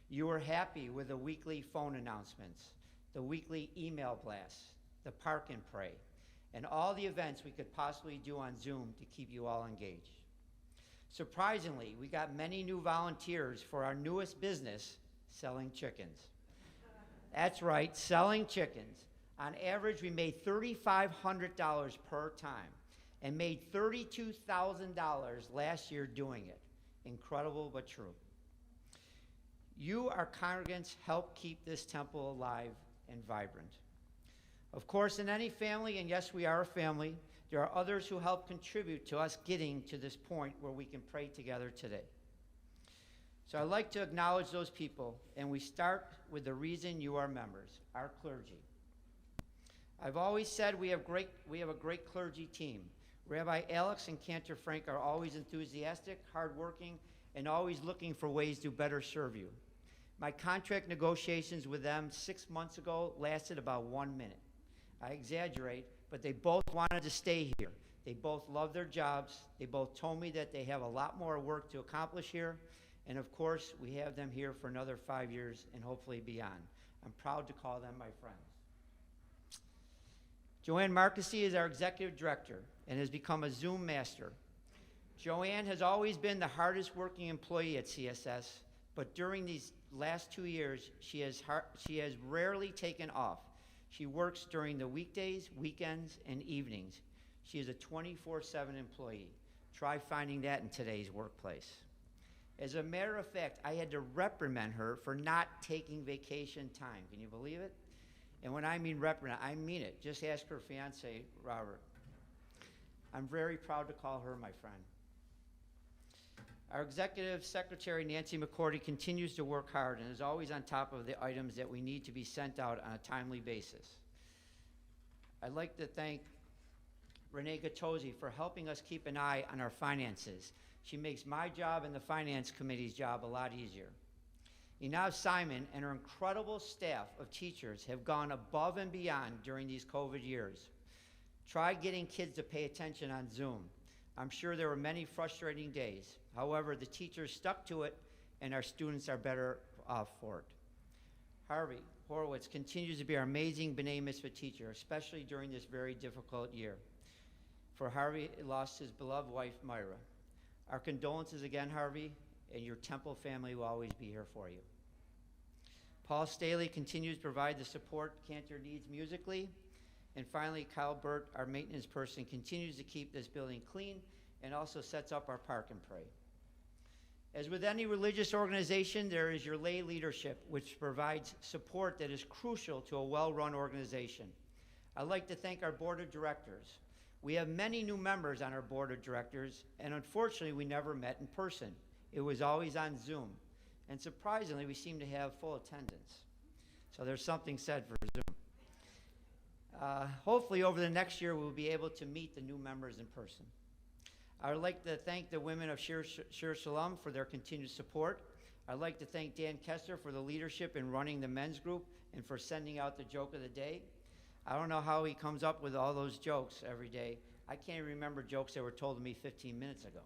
[SPEAKER 7] You were happy with the weekly phone announcements, the weekly email blasts, the Park and Pray, and all the events we could possibly do on Zoom to keep you all engaged. Surprisingly, we got many new volunteers for our newest business, selling chickens. That's right, selling chickens. On average, we made $3,500 per time and made $32,000 last year doing it. Incredible but true. You, our congregants, help keep this temple alive and vibrant. Of course, in any family, and yes, we are a family, there are others who help contribute to us getting to this point where we can pray together today. So I'd like to acknowledge those people, and we start with the reason you are members, our clergy. I've always said we have a great clergy team. Rabbi Alex and Cantor Frank are always enthusiastic, hardworking, and always looking for ways to better serve you. My contract negotiations with them 6 months ago lasted about 1 minute. I exaggerate, but they both wanted to stay here. They both love their jobs. They both told me that they have a lot more work to accomplish here. And of course, we have them here for another 5 years and hopefully beyond. I'm proud to call them my friends. Joanne Markusse is our executive director and has become a Zoom master. Joanne has always been the hardest working employee at CSS, but during these last 2 years, she has rarely taken off. She works during the weekdays, weekends, and evenings. She is a 24/7 employee. Try finding that in today's workplace. As a matter of fact, I had to reprimand her for not taking vacation time. Can you believe it? And when I mean reprimand, I mean it. Just ask her fiance, Robert. I'm very proud to call her my friend. Our executive secretary, Nancy Mccordy, continues to work hard and is always on top of the items that we need to be sent out on a timely basis. I'd like to thank Renee Gattosi for helping us keep an eye on our finances. She makes my job and the finance committee's job a lot easier. Inav Simon and her incredible staff of teachers have gone above and beyond during these COVID years. Try getting kids to pay attention on Zoom. I'm sure there were many frustrating days. However, the teachers stuck to it, and our students are better off for it. Harvey Horowitz continues to be our amazing B'nai Mitzvah teacher, especially during this very difficult year. For Harvey lost his beloved wife, Myra. Our condolences again, Harvey, and your temple family will always be here for you. Paul Staley continues to provide the support Cantor needs musically. And finally, Kyle Burt, our maintenance person, continues to keep this building clean and also sets up our park and pray. As with any religious organization, there is your lay leadership, which provides support that is crucial to a well-run organization. I'd like to thank our board of directors. We have many new members on our board of directors, and unfortunately, we never met in person. It was always on Zoom. And surprisingly, we seem to have full attendance. So there's something said for Zoom. Hopefully, over the next year, we'll be able to meet the new members in person. I would like to thank the women of Shir Shalom for their continued support. I'd like to thank Dan Kessler for the leadership in running the men's group and for sending out the joke of the day. I don't know how he comes up with all those jokes every day. I can't even remember jokes that were told to me 15 minutes ago.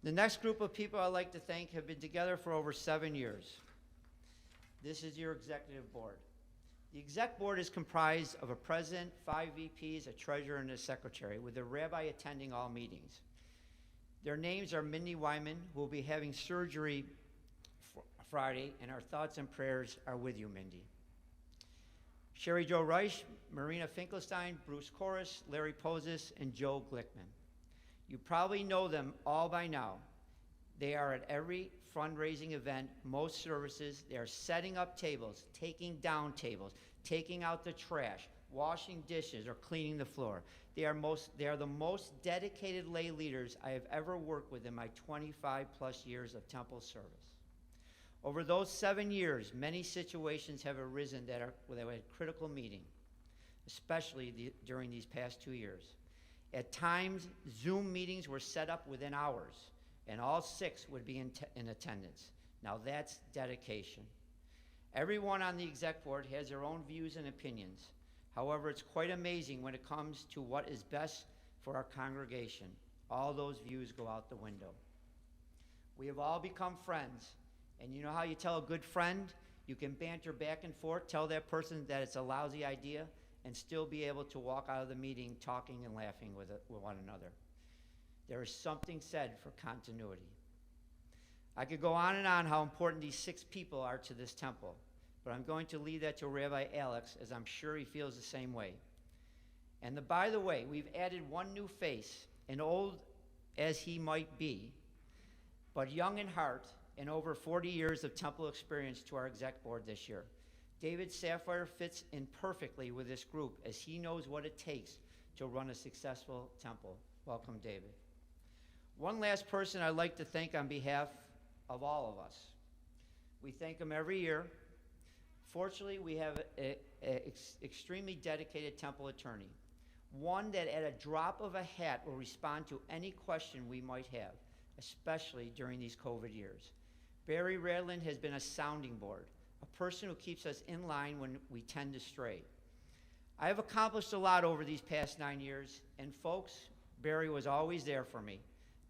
[SPEAKER 7] The next group of people I'd like to thank have been together for over 7 years. This is your executive board. The exec board is comprised of a president, 5 VPs, a treasurer, and a secretary, with a rabbi attending all meetings. Their names are Mindy Wyman, who will be having surgery Friday, and our thoughts and prayers are with you, Mindy. Sherry Jo Reich, Marina Finkelstein, Bruce Corris, Larry Pozis, and Joe Glickman. You probably know them all by now. They are at every fundraising event, most services. They are setting up tables, taking down tables, taking out the trash, washing dishes, or cleaning the floor. They are the most dedicated lay leaders I have ever worked with in my 25+ years of temple service. Over those 7 years, many situations have arisen that had critical meaning, especially during these past 2 years. At times, Zoom meetings were set up within hours, and all 6 would be in attendance. Now that's dedication. Everyone on the exec board has their own views and opinions. However, it's quite amazing when it comes to what is best for our congregation. All those views go out the window. We have all become friends, and you know how you tell a good friend? You can banter back and forth, tell that person that it's a lousy idea, and still be able to walk out of the meeting talking and laughing with one another. There is something said for continuity. I could go on and on how important these 6 people are to this temple, but I'm going to leave that to Rabbi Alex, as I'm sure he feels the same way. And by the way, we've added one new face, and old as he might be, but young in heart and over 40 years of temple experience to our exec board this year. David Sapphire fits in perfectly with this group, as he knows what it takes to run a successful temple. Welcome, David. One last person I'd like to thank on behalf of all of us. We thank him every year. Fortunately, we have an extremely dedicated temple attorney, one that at a drop of a hat will respond to any question we might have, especially during these COVID years. Barry Radland has been a sounding board, a person who keeps us in line when we tend to stray. I have accomplished a lot over these past 9 years, and folks, Barry was always there for me.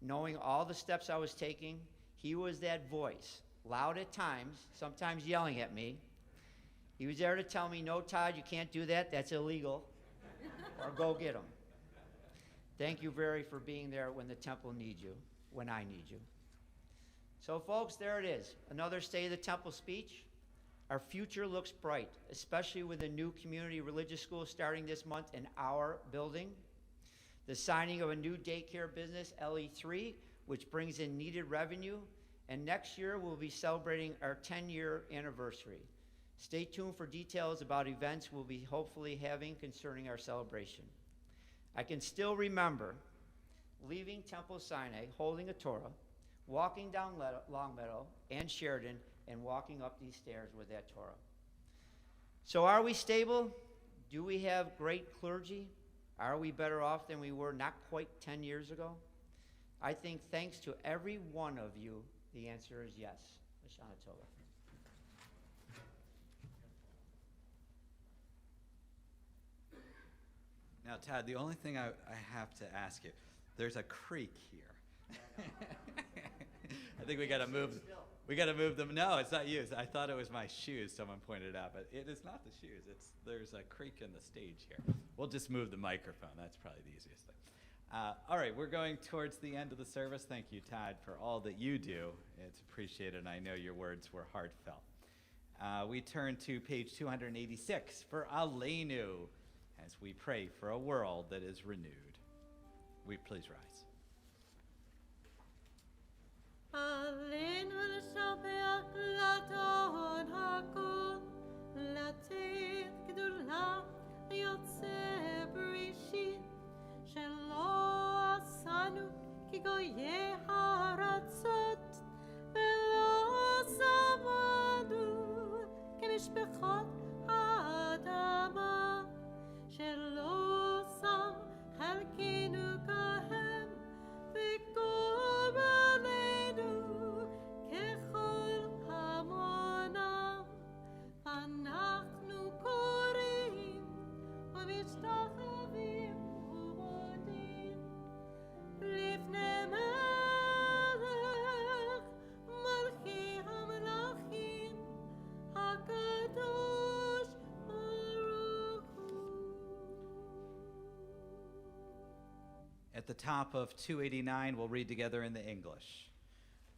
[SPEAKER 7] Knowing all the steps I was taking, he was that voice, loud at times, sometimes yelling at me. He was there to tell me, no, Todd, you can't do that, that's illegal, or go get him. Thank you, Barry, for being there when the temple needs you, when I need you. So, folks, there it is, another State of the Temple speech. Our future looks bright, especially with a new community religious school starting this month in our building, the signing of a new daycare business, LE3, which brings in needed revenue, and next year we'll be celebrating our 10-year anniversary. Stay tuned for details about events we'll be hopefully having concerning our celebration. I can still remember leaving Temple Sinai, holding a Torah, walking down Longmeadow and Sheridan, and walking up these stairs with that Torah. So are we stable? Do we have great clergy? Are we better off than we were not quite 10 years ago? I think thanks to every one of you, the answer is yes. Hashanah Tova.
[SPEAKER 1] Now, Todd, the only thing I have to ask you, there's a creek here. I think we got to move. We got to move them. No, it's not you. I thought it was my shoes. Someone pointed out, but it is not the shoes. There's a creak in the stage here. We'll just move the microphone. That's probably the easiest thing. All right, we're going towards the end of the service. Thank you, Todd, for all that you do. It's appreciated, and I know your words were heartfelt. We turn to page 286 for Aleinu, as we pray for a world that is renewed. We please rise.
[SPEAKER 4] עלינו לשבח לדון הכל, לתת גדולה יוצא בראשית, שלא עשנו כגויי הארצות, ולא שמנו כמשפחות האדמה, שלא שם חלקנו כהם וקורבננו ככל המונם. אנחנו קוראים ומשתחווים ומודים לפני מלך מלכי המלכים הקדוש ברוך הוא.
[SPEAKER 1] At the top of 289, we'll read together in the English.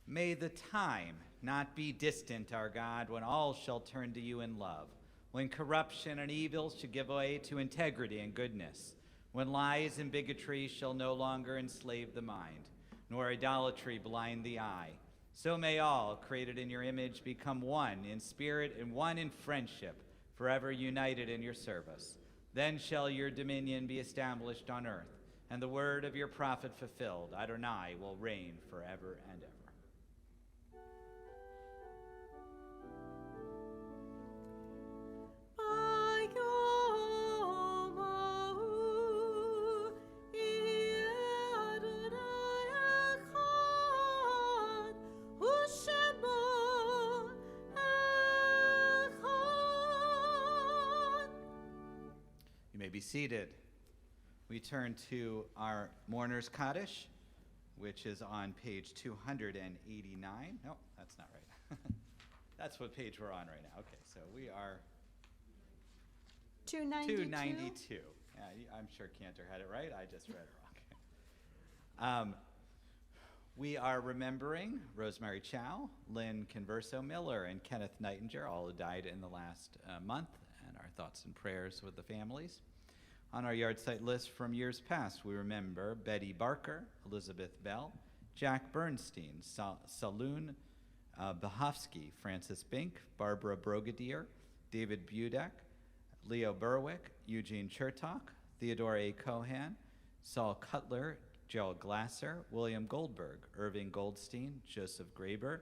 [SPEAKER 1] May the time not be distant, our God, when all shall turn to you in love, when corruption and evil shall give way to integrity and goodness, when lies and bigotry shall no longer enslave the mind, nor idolatry blind the eye. So may all, created in your image, become one in spirit and one in friendship, forever united in your service. Then shall your dominion be established on earth, and the word of your prophet fulfilled. Adonai will reign forever and ever.
[SPEAKER 4] ביום ההוא יהיה אדוני אחד, ושמו אחד.
[SPEAKER 1] You may be seated. We turn to our Mourner's Kaddish, which is on page 289. No, that's not right. That's what page we're on right now. Okay, so we are 292. Yeah, I'm sure Cantor had it right. I just read it wrong. We are remembering Rosemary Chow, Lynn Converso Miller, and Kenneth Nightinger, all who died in the last month, and our thoughts and prayers with the families. On our yard site list from years past, we remember Betty Barker, Elizabeth Bell, Jack Bernstein, Saloon Bahovsky, Francis Bink, Barbara Brogadier, David Budek, Leo Berwick, Eugene Chertok, Theodore A. Cohan, Saul Cutler, Joel Glasser, William Goldberg, Irving Goldstein, Joseph Graber,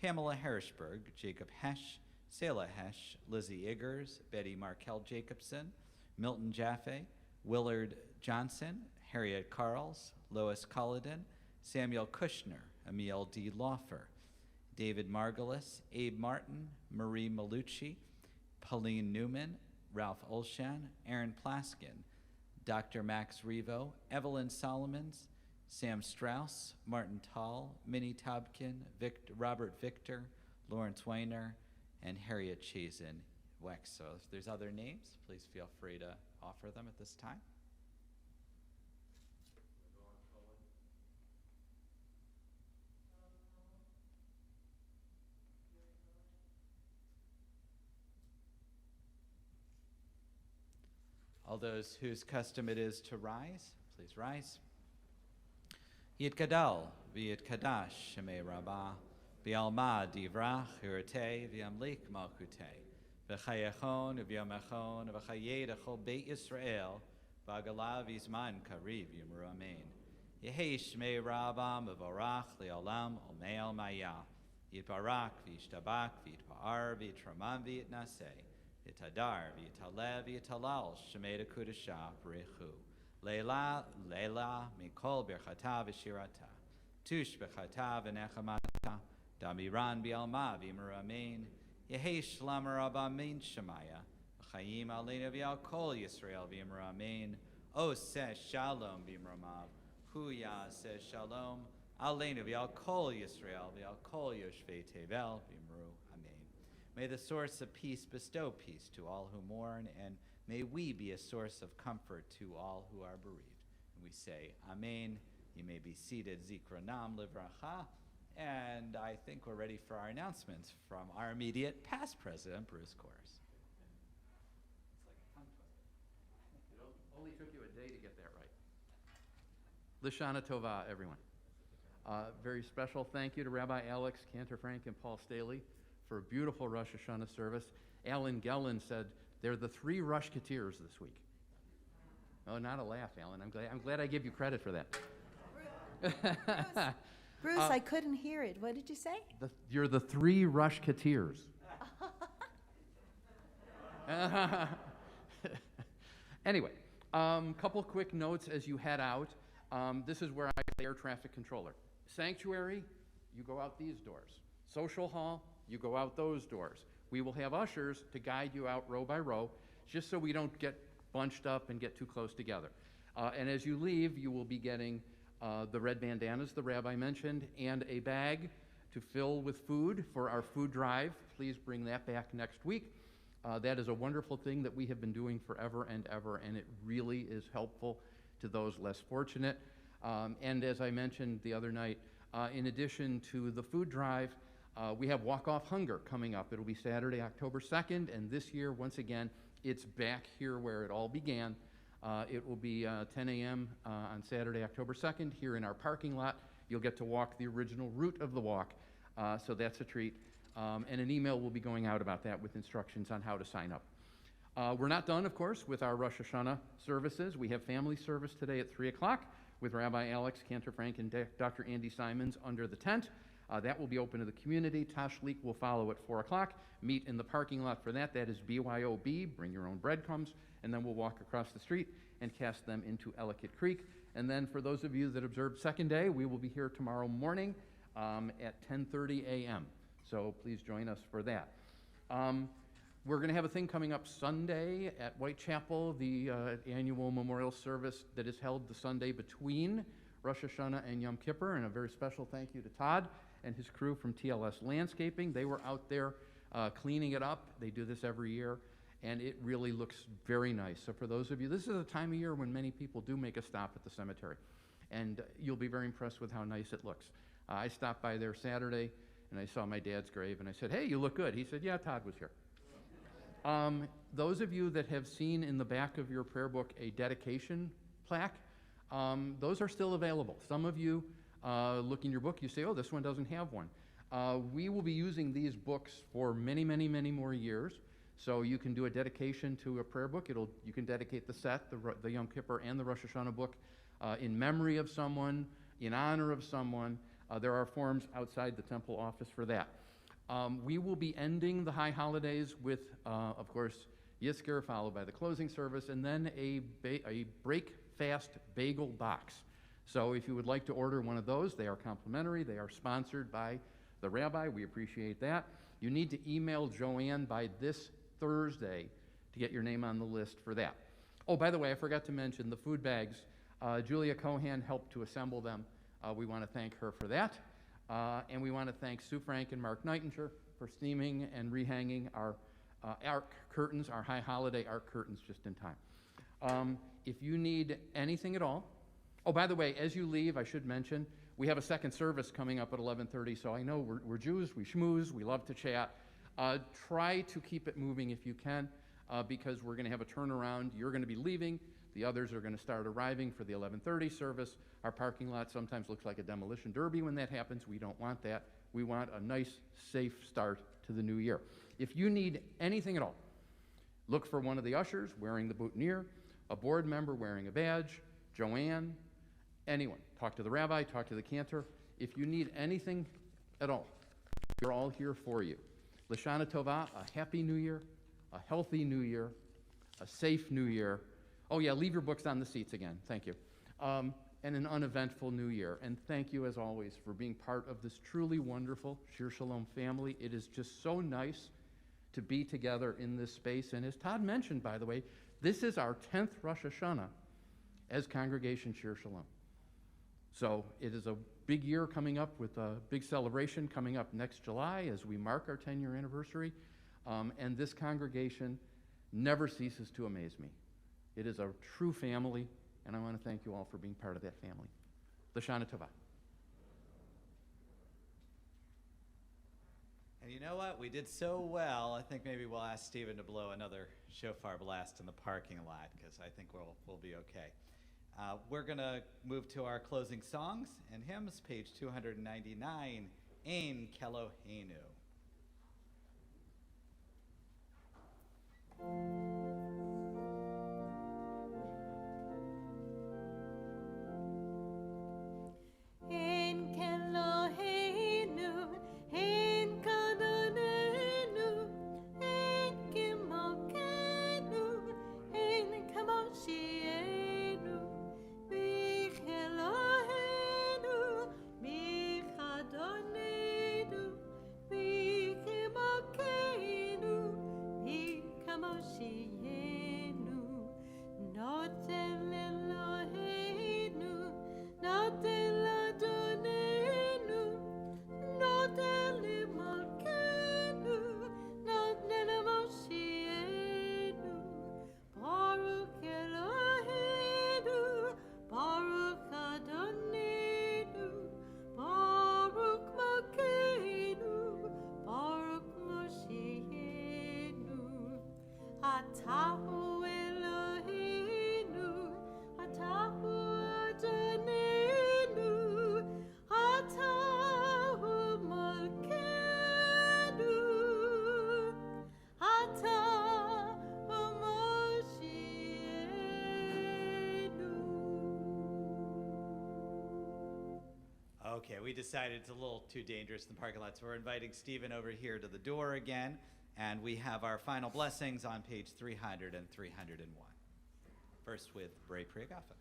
[SPEAKER 1] Pamela Hershberg, Jacob Hesch, Selah Hesch, Lizzie Iggers, Betty Markel Jacobson, Milton Jaffe, Willard Johnson, Harriet Carls, Lois Culloden, Samuel Kushner, Emil D. Laufer, David Margulis, Abe Martin, Marie Malucci, Pauline Newman, Ralph Olshan, Aaron Plaskin, Dr. Max Revo, Evelyn Solomons, Sam Strauss, Martin Tall, Minnie Tobkin, Robert Victor, Lawrence Weiner, and Harriet Chazen Wex. So if there's other names, please feel free to offer them at this time. All those whose custom it is to rise, please rise. Yitgadal, v'yitkadash, shemei rabbah, v'alma divrach, urte, v'yamlik malchute, v'chayachon, v'yamachon, v'chayed achol beit Yisrael, v'agalav izman kariv yimru amen. Yehei shmei rabbah, mevorach, le'olam, olme'al maya, yitbarak, v'yishtabak, v'yitpa'ar, v'yitramam, v'yitnaseh, Yitadar, V'yitalev, V'yitalal, Shemei Kudasha, B'rechu. Leila, Leila, Mikol Berchata V'shirata. Tush B'chata V'nechamata. Damiran B'alma V'imur Amen. Yehei Shlam Rabba Amen Shemaya. V'chayim Aleinu V'al Kol Yisrael V'imur Amen. O Seh Shalom V'imramav. Huya Seh Shalom. Aleinu V'al Kol Yisrael V'al Kol Yoshvei Tevel V'imru. May the source of peace bestow peace to all who mourn, and may we be a source of comfort to all who are bereaved. And we say, Amen. You may be seated, Zikronam Livracha. And I think we're ready for our announcements from our immediate past president, Bruce Kors.
[SPEAKER 2] It only took you a day to get that right. Lashana Tova, everyone. Very special thank you to Rabbi Alex, Cantor Frank, and Paul Staley for a beautiful Rosh Hashanah service. Alan Gellin said they're the 3 Rushketeers this week. Oh, not a laugh, Alan. I'm glad I give you credit for that.
[SPEAKER 4] Bruce, I couldn't hear it. What did you say?
[SPEAKER 2] You're the 3 Rushketeers. Anyway, couple quick notes as you head out. This is where I am air traffic controller. Sanctuary, you go out these doors. Social hall, you go out those doors. We will have ushers to guide you out row by row, just so we don't get bunched up and get too close together. And as you leave, you will be getting the red bandanas the rabbi mentioned, and a bag to fill with food for our food drive. Please bring that back next week. That is a wonderful thing that we have been doing forever and ever, and it really is helpful to those less fortunate. And as I mentioned the other night, in addition to the food drive, we have Walk Off Hunger coming up. It'll be Saturday, October 2nd, and this year, once again, it's back here where it all began. It will be 10 a.m. On Saturday, October 2nd, here in our parking lot. You'll get to walk the original route of the walk, so that's a treat. And an email will be going out about that with instructions on how to sign up. We're not done, of course, with our Rosh Hashanah services. We have family service today at 3 o'clock with Rabbi Alex, Cantor Frank, and Dr. Andy Simons under the tent. That will be open to the community. Tashlik will follow at 4 o'clock. Meet in the parking lot for that. That is BYOB, bring your own breadcrumbs, and then we'll walk across the street and cast them into Ellicott Creek. And then for those of you that observed second day, we will be here tomorrow morning at 10:30 a.m. So please join us for that. We're going to have a thing coming up Sunday at Whitechapel, the annual memorial service that is held the Sunday between Rosh Hashanah and Yom Kippur, and a very special thank you to Todd and his crew from TLS Landscaping. They were out there cleaning it up. They do this every year, and it really looks very nice. So for those of you, this is a time of year when many people do make a stop at the cemetery, and you'll be very impressed with how nice it looks. I stopped by there Saturday, and I saw my dad's grave, and I said, "Hey, you look good." He said, "Yeah, Todd was here." Those of you that have seen in the back of your prayer book a dedication plaque, those are still available. Some of you look in your book, you say, "Oh, this one doesn't have one." We will be using these books for many, many, many more years. So you can do a dedication to a prayer book. You can dedicate the set, the Yom Kippur and the Rosh Hashanah book, in memory of someone, in honor of someone. There are forms outside the temple office for that. We will be ending the high holidays with, of course, Yisker, followed by the closing service, and then a break-fast bagel box. So if you would like to order one of those, they are complimentary. They are sponsored by the rabbi. We appreciate that. You need to email Joanne by this Thursday to get your name on the list for that. Oh, by the way, I forgot to mention the food bags. Julia Cohan helped to assemble them. We want to thank her for that. And we want to thank Sue Frank and Mark Nightinger for steaming and rehanging our ark curtains, our high holiday ark curtains, just in time. If you need anything at all, oh, by the way, as you leave, I should mention, we have a second service coming up at 11:30, so I know we're Jews, we schmooze, we love to chat. Try to keep it moving if you can, because we're going to have a turnaround. You're going to be leaving. The others are going to start arriving for the 11:30 service. Our parking lot sometimes looks like a demolition derby when that happens. We don't want that. We want a nice, safe start to the new year. If you need anything at all, look for one of the ushers wearing the boutonniere, a board member wearing a badge, Joanne, anyone. Talk to the rabbi, talk to the cantor. If you need anything at all, we're all here for you. L'Shana Tova, a happy new year, a healthy new year, a safe new year. Oh yeah, leave your books on the seats again. Thank you. And an uneventful new year. And thank you, as always, for being part of this truly wonderful Shir Shalom family. It is just so nice to be together in this space. And as Todd mentioned, by the way, this is our 10th Rosh Hashanah as Congregation Shir Shalom. So it is a big year coming up with a big celebration coming up next July as we mark our 10-year anniversary. And this congregation never ceases to amaze me. It is a true family, and I want to thank you all for being part of that family. L'Shana Tova.
[SPEAKER 1] And you know what? We did so well. I think maybe we'll ask Stephen to blow another shofar blast in the parking lot, because I think we'll be okay. We're going to move to our closing songs and hymns, page 299, Ein Keloheinu.
[SPEAKER 4] Ein Keloheinu, ein Kadonenu, ein Kemokenu, ein Kamoshienu, Bichelohenu, Bichadonenu, Bichemokenu, Bichamoshienu, Noten Eloheinu, Noten Adonenu, Noten Limokenu, Noten Moshienu, Baruch Eloheinu, Baruch Adonenu, Baruch Mokenu, Baruch Moshienu, Atahu Eloheinu, Atahu Adonenu, Atahu Malkeinu, Atahu Moshienu.
[SPEAKER 1] Okay, we decided it's a little too dangerous in the parking lot, so we're inviting Stephen over here to the door again, and we have our final blessings on page 300 and 301. First with Bray Priagafa.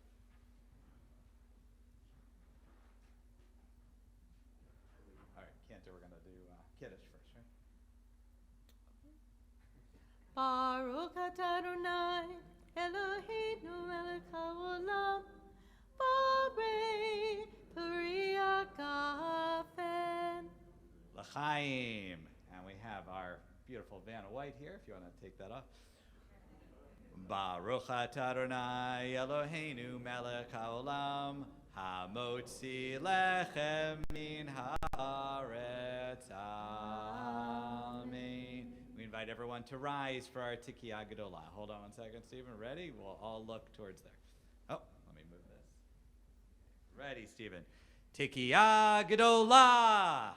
[SPEAKER 1] All right, Cantor, we're going to do Kiddush first, right?
[SPEAKER 4] Baruch atah Adonai, Eloheinu melech haolam, borei peri hagafen.
[SPEAKER 1] L'chaim. And we have our beautiful Vanna White here, if you want to take that off. Baruch atah Adonai Eloheinu melech haolam, hamotzi lechem min haaretz. Amen. We invite everyone to rise for our Tikiyah Gedolah. Hold on one second, Stephen. Ready? We'll all look towards there. Oh, let me move this. Ready, Stephen. Tikiyah Gedolah.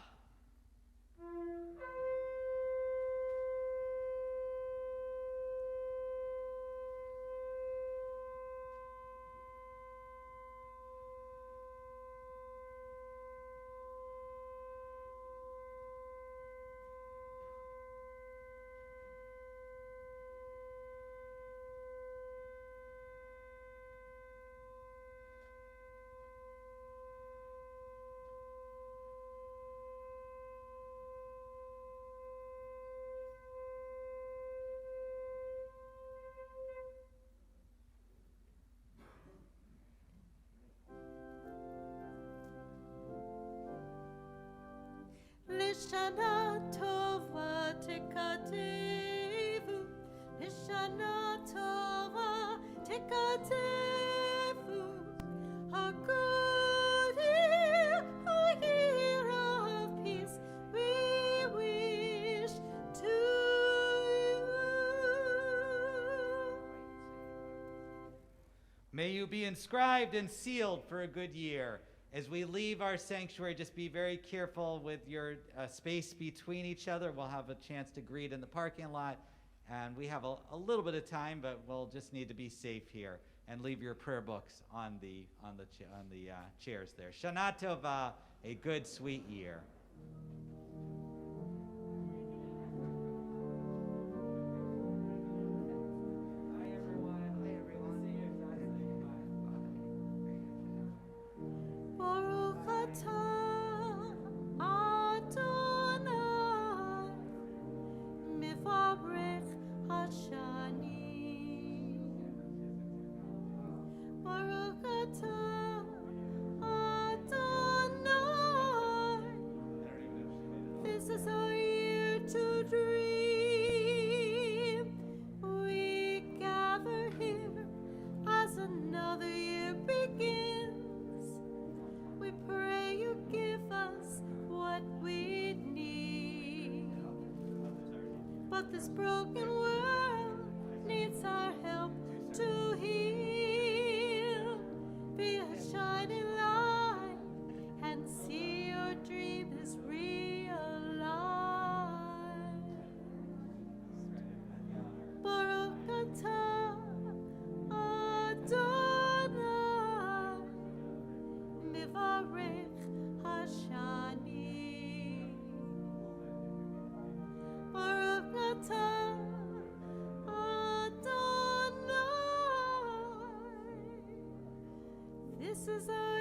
[SPEAKER 4] Shana Tova Tekatevu, Shana Tova Tekatevu, a good year, a year of peace we wish to you.
[SPEAKER 1] May you be inscribed and sealed for a good year. As we leave our sanctuary, just be very careful with your space between each other. We'll have a chance to greet in the parking lot, and we have a little bit of time, but we'll just need to be safe here. And leave your prayer books on the chairs there. Shana Tova, a good, sweet year.
[SPEAKER 4] Baruch atah Adonai Mevarech Hashani. Baruch atah Adonai. This is our year to dream. We gather here as another year begins. We pray you give us what we need. But this broken world needs our help to heal. Be a shining light and see your dream is realized. Baruch atah Adonai Mevarech Hashani. Baruch atah Adonai. This is our